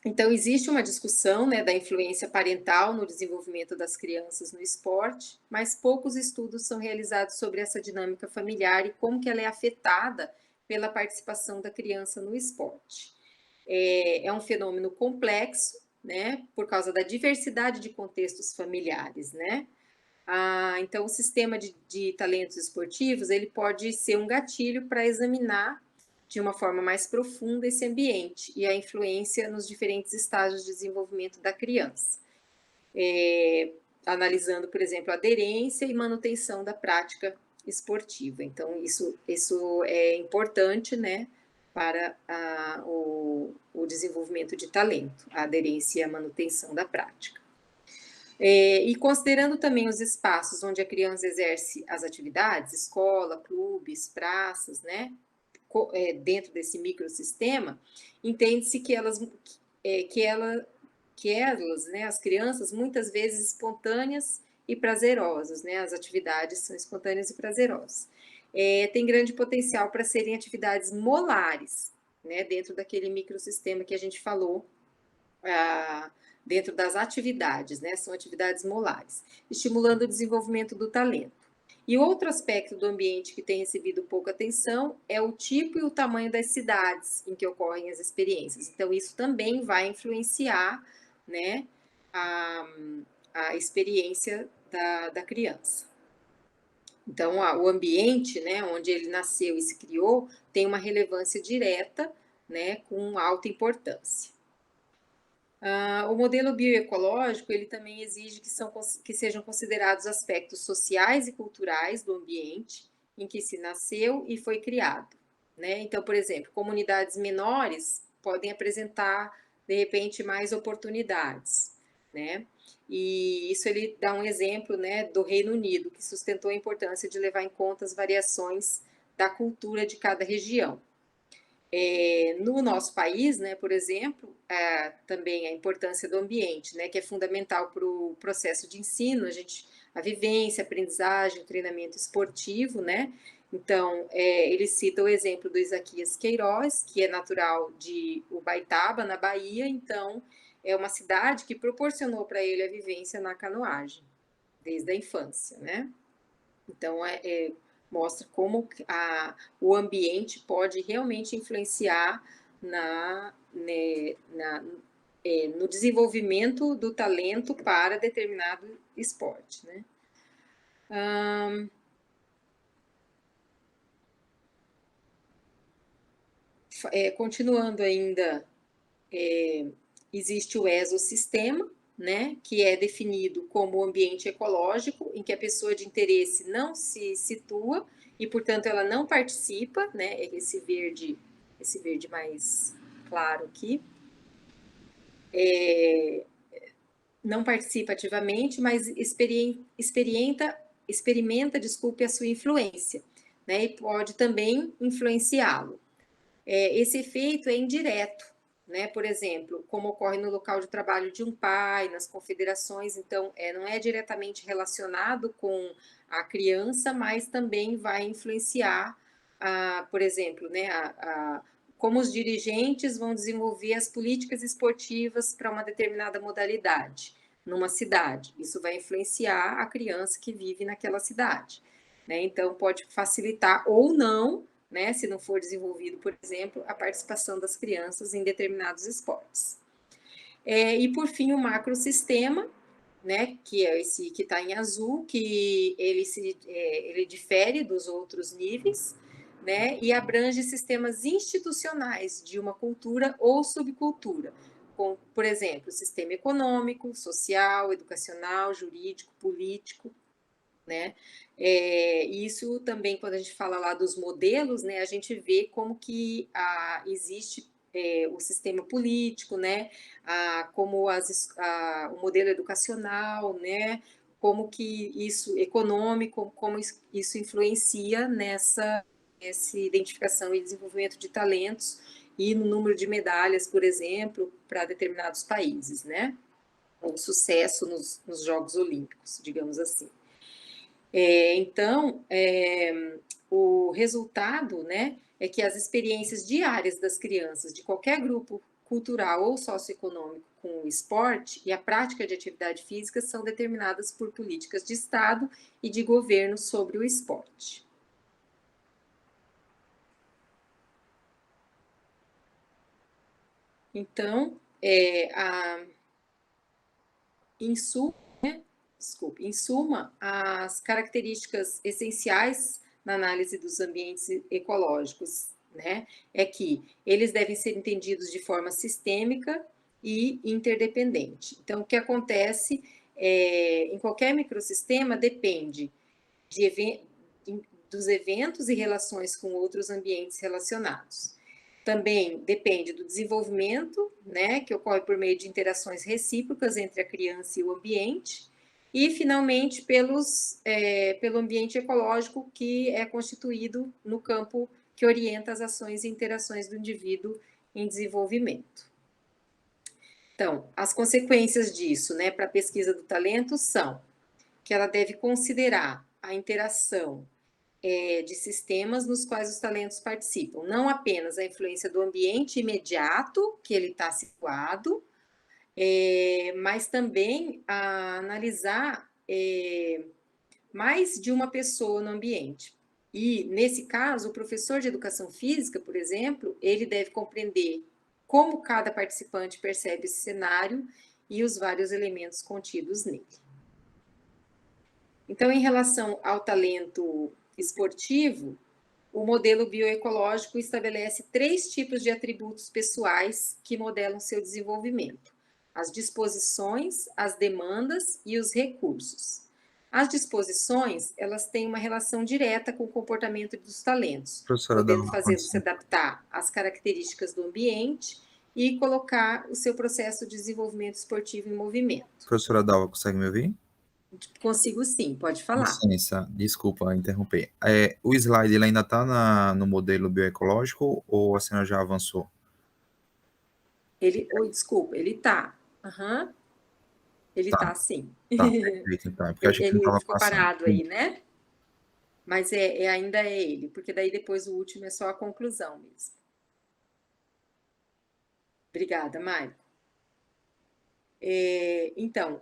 Então, existe uma discussão, né, da influência parental no desenvolvimento das crianças no esporte, mas poucos estudos são realizados sobre essa dinâmica familiar e como que ela é afetada pela participação da criança no esporte. É um fenômeno complexo, né, por causa da diversidade de contextos familiares, né? Então, o sistema de talentos esportivos, ele pode ser um gatilho para examinar de uma forma mais profunda esse ambiente e a influência nos diferentes estágios de desenvolvimento da criança. Analisando, por exemplo, a aderência e manutenção da prática esportiva. Então, isso é importante, né, para o desenvolvimento de talento, a aderência e a manutenção da prática. E considerando também os espaços onde a criança exerce as atividades, escola, clubes, praças, né, dentro desse microsistema, entende-se que elas, né, as crianças, muitas vezes espontâneas e prazerosas, né, as atividades são espontâneas e prazerosas. Tem grande potencial para serem atividades molares, né, dentro daquele microsistema que a gente falou, dentro das atividades, né, são atividades molares, estimulando o desenvolvimento do talento. E outro aspecto do ambiente que tem recebido pouca atenção é o tipo e o tamanho das cidades em que ocorrem as experiências. Então, isso também vai influenciar, né, a experiência da criança. Então, o ambiente, né, onde ele nasceu e se criou, tem uma relevância direta, né, com alta importância. O modelo bioecológico, ele também exige que sejam considerados aspectos sociais e culturais do ambiente em que se nasceu e foi criado, né? Então, por exemplo, comunidades menores podem apresentar, de repente, mais oportunidades, né? E isso ele dá um exemplo, né, do Reino Unido, que sustentou a importância de levar em conta as variações da cultura de cada região. No nosso país, né, por exemplo, também a importância do ambiente, né, que é fundamental para o processo de ensino, a vivência, a aprendizagem, o treinamento esportivo, né? Então, ele cita o exemplo do Isaquias Queiroz, que é natural de Ubaitaba, na Bahia, então é uma cidade que proporcionou para ele a vivência na canoagem, desde a infância, né? Então, mostra como o ambiente pode realmente influenciar no desenvolvimento do talento para determinado esporte, né? Continuando ainda, existe o exossistema, né, que é definido como o ambiente ecológico em que a pessoa de interesse não se situa e, portanto, ela não participa, né, esse verde mais claro aqui, não participa ativamente, mas experimenta, desculpe, a sua influência, né, e pode também influenciá-lo. Esse efeito é indireto, né? Por exemplo, como ocorre no local de trabalho de um pai, nas confederações, então não é diretamente relacionado com a criança, mas também vai influenciar, por exemplo, né, como os dirigentes vão desenvolver as políticas esportivas para uma determinada modalidade numa cidade. Isso vai influenciar a criança que vive naquela cidade, né? Então, pode facilitar ou não, né, se não for desenvolvido, por exemplo, a participação das crianças em determinados esportes. E, por fim, o macrosistema, né, que é esse que está em azul, que ele difere dos outros níveis, né, e abrange sistemas institucionais de uma cultura ou subcultura, com, por exemplo, sistema econômico, social, educacional, jurídico, político, né? Isso também, quando a gente fala lá dos modelos, né, a gente vê como que existe o sistema político, né, como o modelo educacional, né, como que isso, econômico, como isso influencia nessa identificação e desenvolvimento de talentos e no número de medalhas, por exemplo, para determinados países, né, o sucesso nos Jogos Olímpicos, digamos assim. Então, o resultado, né, é que as experiências diárias das crianças de qualquer grupo cultural ou socioeconômico com o esporte e a prática de atividade física são determinadas por políticas de Estado e de governo sobre o esporte. Então, em suma, as características essenciais na análise dos ambientes ecológicos, né, é que eles devem ser entendidos de forma sistêmica e interdependente. Então, o que acontece em qualquer microsistema depende dos eventos e relações com outros ambientes relacionados. Também depende do desenvolvimento, né, que ocorre por meio de interações recíprocas entre a criança e o ambiente, e, finalmente, pelo ambiente ecológico, que é constituído no campo que orienta as ações e interações do indivíduo em desenvolvimento. Então, as consequências disso, né, para a pesquisa do talento são que ela deve considerar a interação de sistemas nos quais os talentos participam, não apenas a influência do ambiente imediato que ele está situado, mas também a analisar mais de uma pessoa no ambiente. E, nesse caso, o professor de educação física, por exemplo, ele deve compreender como cada participante percebe esse cenário e os vários elementos contidos nele. Então, em relação ao talento esportivo, o modelo bioecológico estabelece 3 tipos de atributos pessoais que modelam seu desenvolvimento: as disposições, as demandas e os recursos. As disposições, elas têm uma relação direta com o comportamento dos talentos, Professora, dando podendo uma fazê-los se condição. adaptar às características do ambiente e colocar o seu processo de desenvolvimento esportivo em movimento. Professora Dalva, consegue me ouvir? Consigo sim, pode falar. Licença, desculpa interromper. O slide ele ainda está no modelo bioecológico ou a senhora já avançou? Desculpa, ele está. Uhum. Ele Tá, está sim. tá, perfeito, então. É porque eu achei que não Ele estava ficou passando. parado aí, né? Mas ainda é ele, porque daí depois o último é só a conclusão mesmo. Obrigada, Maico. Então,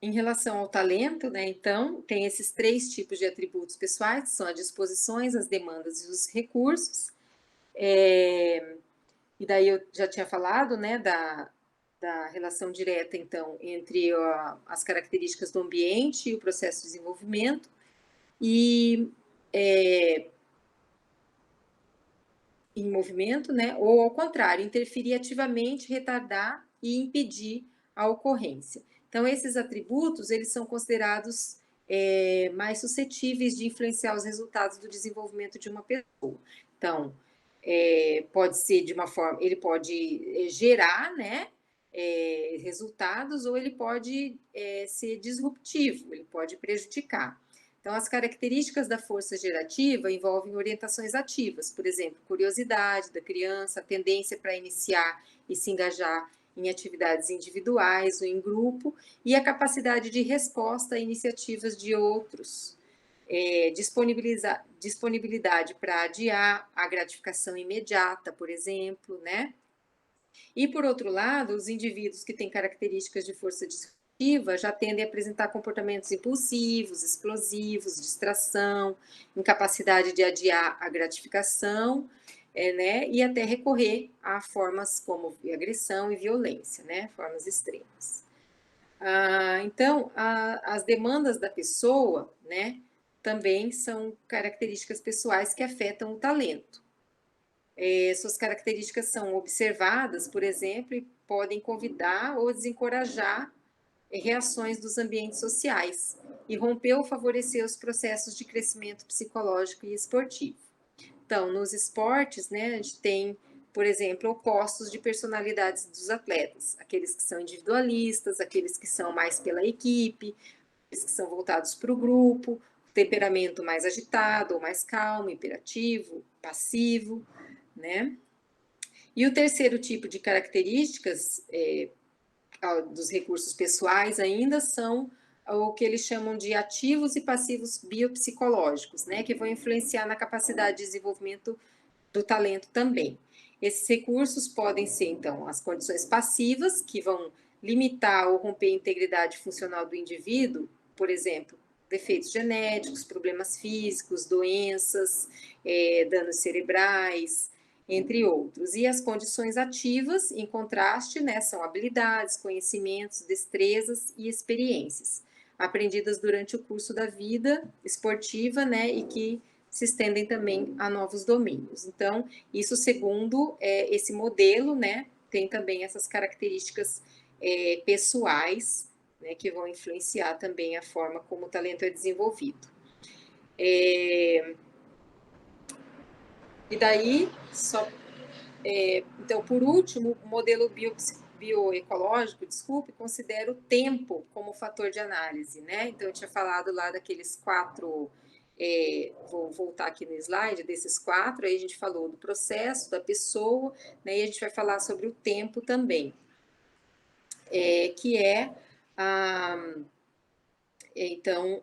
em relação ao talento, né, então, tem esses 3 tipos de atributos pessoais, que são as disposições, as demandas e os recursos. E daí eu já tinha falado, né, da relação direta, então, entre as características do ambiente e o processo de desenvolvimento. E em movimento, né, ou ao contrário, interferir ativamente, retardar e impedir a ocorrência. Então, esses atributos, eles são considerados mais suscetíveis de influenciar os resultados do desenvolvimento de uma pessoa. Então, pode ser de uma forma, ele pode gerar, né, resultados, ou ele pode ser disruptivo, ele pode prejudicar. Então, as características da força gerativa envolvem orientações ativas, por exemplo, curiosidade da criança, a tendência para iniciar e se engajar em atividades individuais ou em grupo, e a capacidade de resposta a iniciativas de outros, disponibilidade para adiar a gratificação imediata, por exemplo, né? E, por outro lado, os indivíduos que têm características de força já tendem a apresentar comportamentos impulsivos, explosivos, distração, incapacidade de adiar a gratificação, né, e até recorrer a formas como agressão e violência, né, formas extremas. Então, as demandas da pessoa, né, também são características pessoais que afetam o talento. Suas características são observadas, por exemplo, e podem convidar ou desencorajar reações dos ambientes sociais e romper ou favorecer os processos de crescimento psicológico e esportivo. Então, nos esportes, né, a gente tem, por exemplo, opostos de personalidades dos atletas, aqueles que são individualistas, aqueles que são mais pela equipe, aqueles que são voltados para o grupo, temperamento mais agitado ou mais calmo, hiperativo, passivo, né? E o terceiro tipo de características dos recursos pessoais ainda são o que eles chamam de ativos e passivos biopsicológicos, né, que vão influenciar na capacidade de desenvolvimento do talento também. Esses recursos podem ser, então, as condições passivas, que vão limitar ou romper a integridade funcional do indivíduo, por exemplo, defeitos genéticos, problemas físicos, doenças, danos cerebrais, entre outros. E as condições ativas, em contraste, né, são habilidades, conhecimentos, destrezas e experiências, aprendidas durante o curso da vida esportiva, né, e que se estendem também a novos domínios. Então, isso segundo esse modelo, né, tem também essas características pessoais, né, que vão influenciar também a forma como o talento é desenvolvido. E daí, então, por último, o modelo bioecológico, considera o tempo como fator de análise, né? Então, eu tinha falado lá daqueles 4, vou voltar aqui no slide, desses 4, aí a gente falou do processo, da pessoa, né? E a gente vai falar sobre o tempo também, que é então,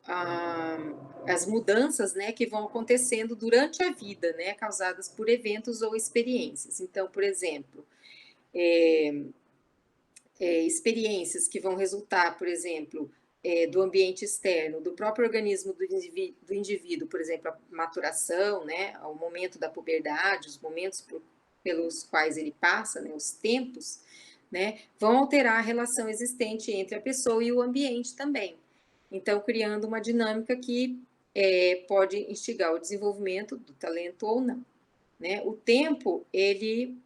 as mudanças, né, que vão acontecendo durante a vida, né, causadas por eventos ou experiências. Então, por exemplo, experiências que vão resultar, por exemplo, do ambiente externo, do próprio organismo do indivíduo, por exemplo, a maturação, né, o momento da puberdade, os momentos pelos quais ele passa, né, os tempos, né, vão alterar a relação existente entre a pessoa e o ambiente também. Então, criando uma dinâmica que pode instigar o desenvolvimento do talento ou não, né? O tempo, ele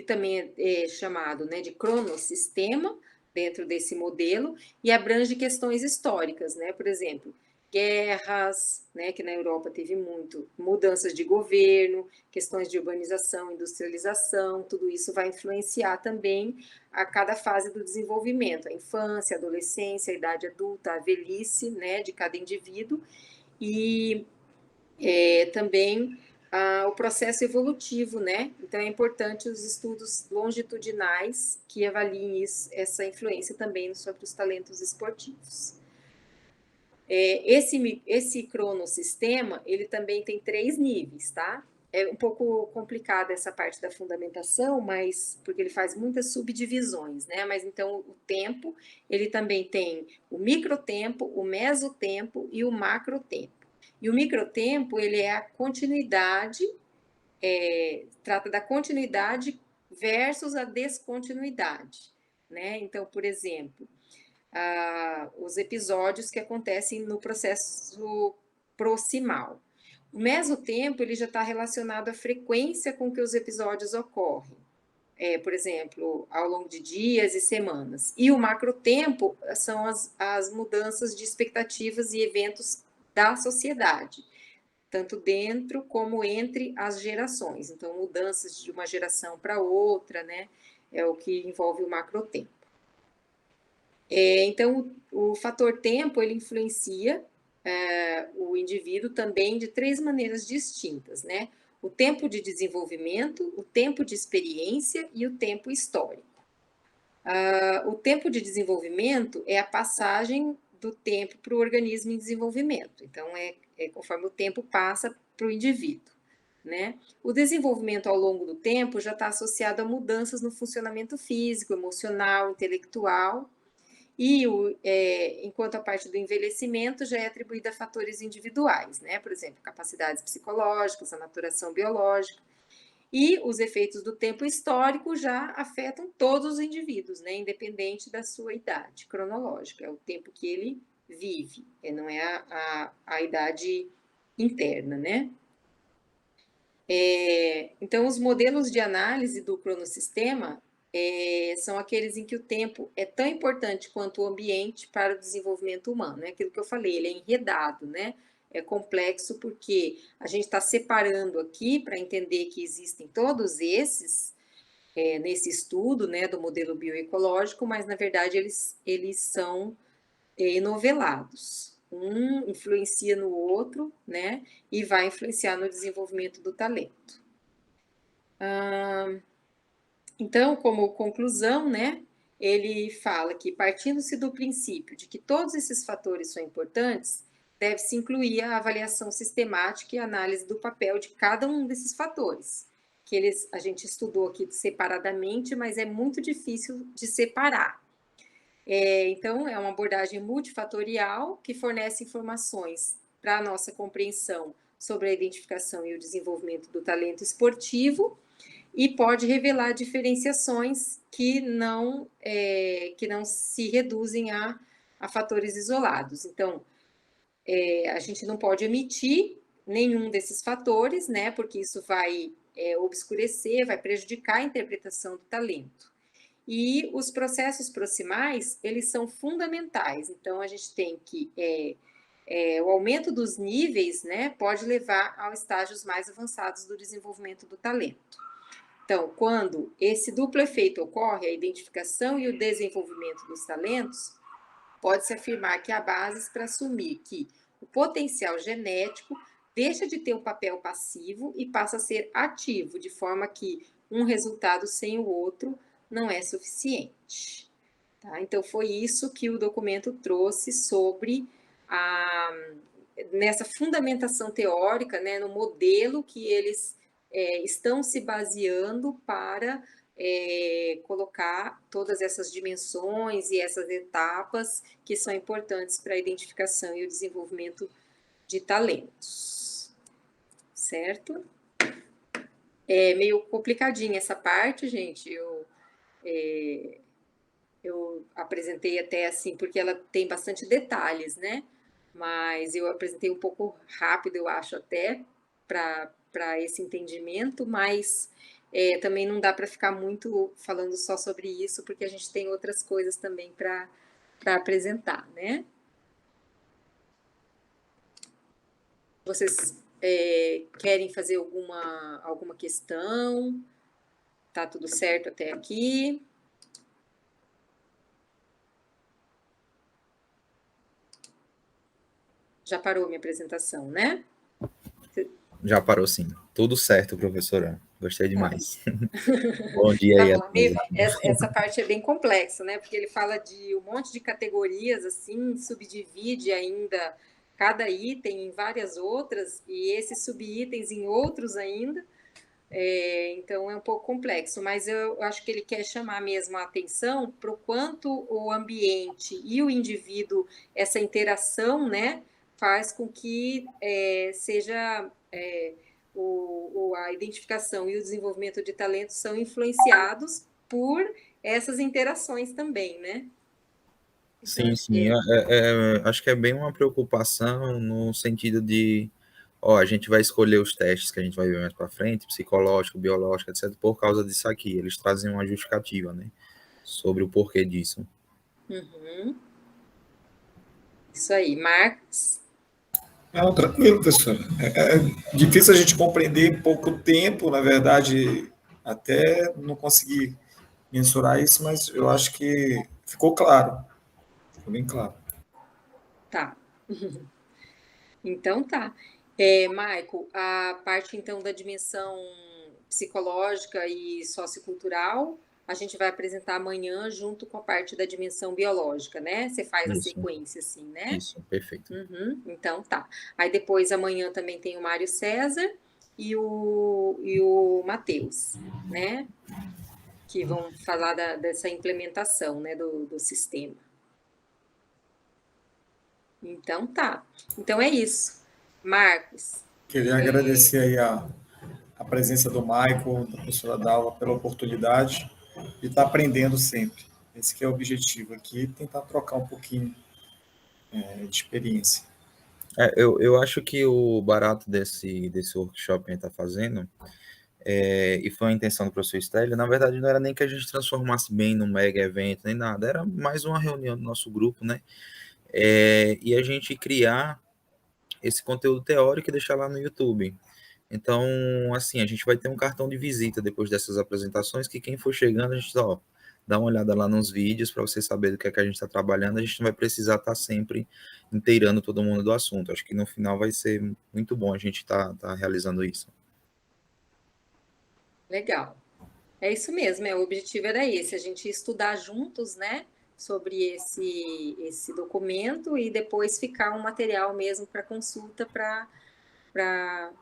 também é chamado, né, de cronossistema, dentro desse modelo, e abrange questões históricas, né? Por exemplo, guerras, né, que na Europa teve muito, mudanças de governo, questões de urbanização, industrialização, tudo isso vai influenciar também a cada fase do desenvolvimento, a infância, a adolescência, a idade adulta, a velhice, né, de cada indivíduo, e também o processo evolutivo, né? Então é importante os estudos longitudinais que avaliem essa influência também sobre os talentos esportivos. Esse cronossistema, ele também tem 3 níveis, tá? É um pouco complicada essa parte da fundamentação, mas porque ele faz muitas subdivisões, né? Mas então o tempo, ele também tem o microtempo, o mesotempo e o macrotempo. E o microtempo, ele é a continuidade, trata da continuidade versus a descontinuidade, né? Então, por exemplo, os episódios que acontecem no processo proximal. O mesotempo, ele já está relacionado à frequência com que os episódios ocorrem. Por exemplo, ao longo de dias e semanas. E o macrotempo são as mudanças de expectativas e eventos da sociedade, tanto dentro como entre as gerações. Então, mudanças de uma geração para outra, né? É o que envolve o macrotempo. Então, o fator tempo, ele influencia o indivíduo também de 3 maneiras distintas, né? O tempo de desenvolvimento, o tempo de experiência e o tempo histórico. O tempo de desenvolvimento é a passagem do tempo para o organismo em desenvolvimento. Então, conforme o tempo passa para o indivíduo, né? O desenvolvimento ao longo do tempo já está associado a mudanças no funcionamento físico, emocional, intelectual, e enquanto a parte do envelhecimento já é atribuída a fatores individuais, né? Por exemplo, capacidades psicológicas, a maturação biológica. E os efeitos do tempo histórico já afetam todos os indivíduos, né? Independente da sua idade cronológica, é o tempo que ele vive, não é a idade interna, né? Então, os modelos de análise do cronossistema são aqueles em que o tempo é tão importante quanto o ambiente para o desenvolvimento humano. É aquilo que eu falei, ele é enredado, né? É complexo porque a gente está separando aqui para entender que existem todos esses nesse estudo, né, do modelo bioecológico, mas na verdade eles são enovelados. Um influencia no outro, né, e vai influenciar no desenvolvimento do talento. Então, como conclusão, né, ele fala que, partindo-se do princípio de que todos esses fatores são importantes, deve-se incluir a avaliação sistemática e análise do papel de cada um desses fatores, que a gente estudou aqui separadamente, mas é muito difícil de separar. Então, é uma abordagem multifatorial que fornece informações para a nossa compreensão sobre a identificação e o desenvolvimento do talento esportivo e pode revelar diferenciações que não se reduzem a fatores isolados. Então, a gente não pode omitir nenhum desses fatores, né? Porque isso vai obscurecer, vai prejudicar a interpretação do talento. E os processos proximais, eles são fundamentais. Então, a gente tem que... o aumento dos níveis, né, pode levar a estágios mais avançados do desenvolvimento do talento. Então, quando esse duplo efeito ocorre, a identificação e o desenvolvimento dos talentos, pode-se afirmar que há bases para assumir que o potencial genético deixa de ter um papel passivo e passa a ser ativo, de forma que um resultado sem o outro não é suficiente. Tá? Então, foi isso que o documento trouxe sobre nessa fundamentação teórica, né, no modelo que eles estão se baseando para colocar todas essas dimensões e essas etapas que são importantes para a identificação e o desenvolvimento de talentos, certo? É meio complicadinha essa parte, gente, eu apresentei até assim, porque ela tem bastante detalhes, né? Mas eu apresentei um pouco rápido, eu acho, até para esse entendimento, mas também não dá para ficar muito falando só sobre isso, porque a gente tem outras coisas também para apresentar, né? Vocês querem fazer alguma questão? Tá tudo certo até aqui? Já parou minha apresentação, né? Já parou, sim. Tudo certo, professora. Gostei demais. Bom dia aí. Tá bom. Essa parte é bem complexa, né? Porque ele fala de um monte de categorias, assim, subdivide ainda cada item em várias outras, e esses subitens em outros ainda. Então, é um pouco complexo, mas eu acho que ele quer chamar mesmo a atenção para o quanto o ambiente e o indivíduo, essa interação, né, faz com que seja a identificação e o desenvolvimento de talentos são influenciados por essas interações também, né? Sim, sim. Acho que é bem uma preocupação no sentido de, a gente vai escolher os testes que a gente vai ver mais para frente, psicológico, biológico, etc., por causa disso aqui. Eles trazem uma justificativa, né, sobre o porquê disso. Uhum. Isso aí, Marcos. Não, tranquilo, professor. É difícil a gente compreender em pouco tempo, na verdade, até não conseguir mensurar isso, mas eu acho que ficou claro, ficou bem claro. Tá. Então tá. Maico, a parte então da dimensão psicológica e sociocultural, a gente vai apresentar amanhã junto com a parte da dimensão biológica, né? Você faz a sequência assim, né? Isso, perfeito. Uhum, então tá. Aí depois amanhã também tem o Mário César e o Matheus, né? Que vão falar dessa implementação, né, do sistema. Então tá. Então é isso. Marcos. Queria agradecer aí a presença do Michael, da professora Dalva, pela oportunidade de estar aprendendo sempre. Esse que é o objetivo aqui, tentar trocar um pouquinho de experiência. Eu acho que o barato desse workshop que a gente está fazendo, e foi a intenção do professor Stélio, na verdade não era nem que a gente transformasse bem num mega evento, nem nada, era mais uma reunião do nosso grupo, né? E a gente criar esse conteúdo teórico e deixar lá no YouTube. Então, assim, a gente vai ter um cartão de visita depois dessas apresentações, que quem for chegando, a gente dá uma olhada lá nos vídeos para você saber do que é que a gente está trabalhando. A gente não vai precisar estar sempre inteirando todo mundo do assunto. Acho que no final vai ser muito bom a gente estar realizando isso. Legal. É isso mesmo, o objetivo era esse, a gente estudar juntos, né, sobre esse documento e depois ficar um material mesmo para consulta para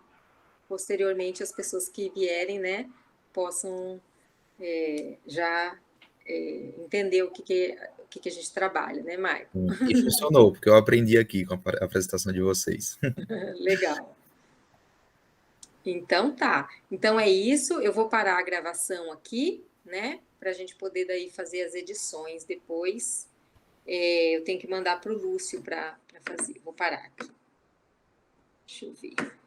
posteriormente as pessoas que vierem, né, possam já entender o que a gente trabalha, né, Maicon? E funcionou, porque eu aprendi aqui com a apresentação de vocês. Legal. Então tá. Então é isso. Eu vou parar a gravação aqui, né? Para a gente poder daí fazer as edições depois. Eu tenho que mandar para o Lúcio para fazer. Vou parar aqui. Deixa eu ver.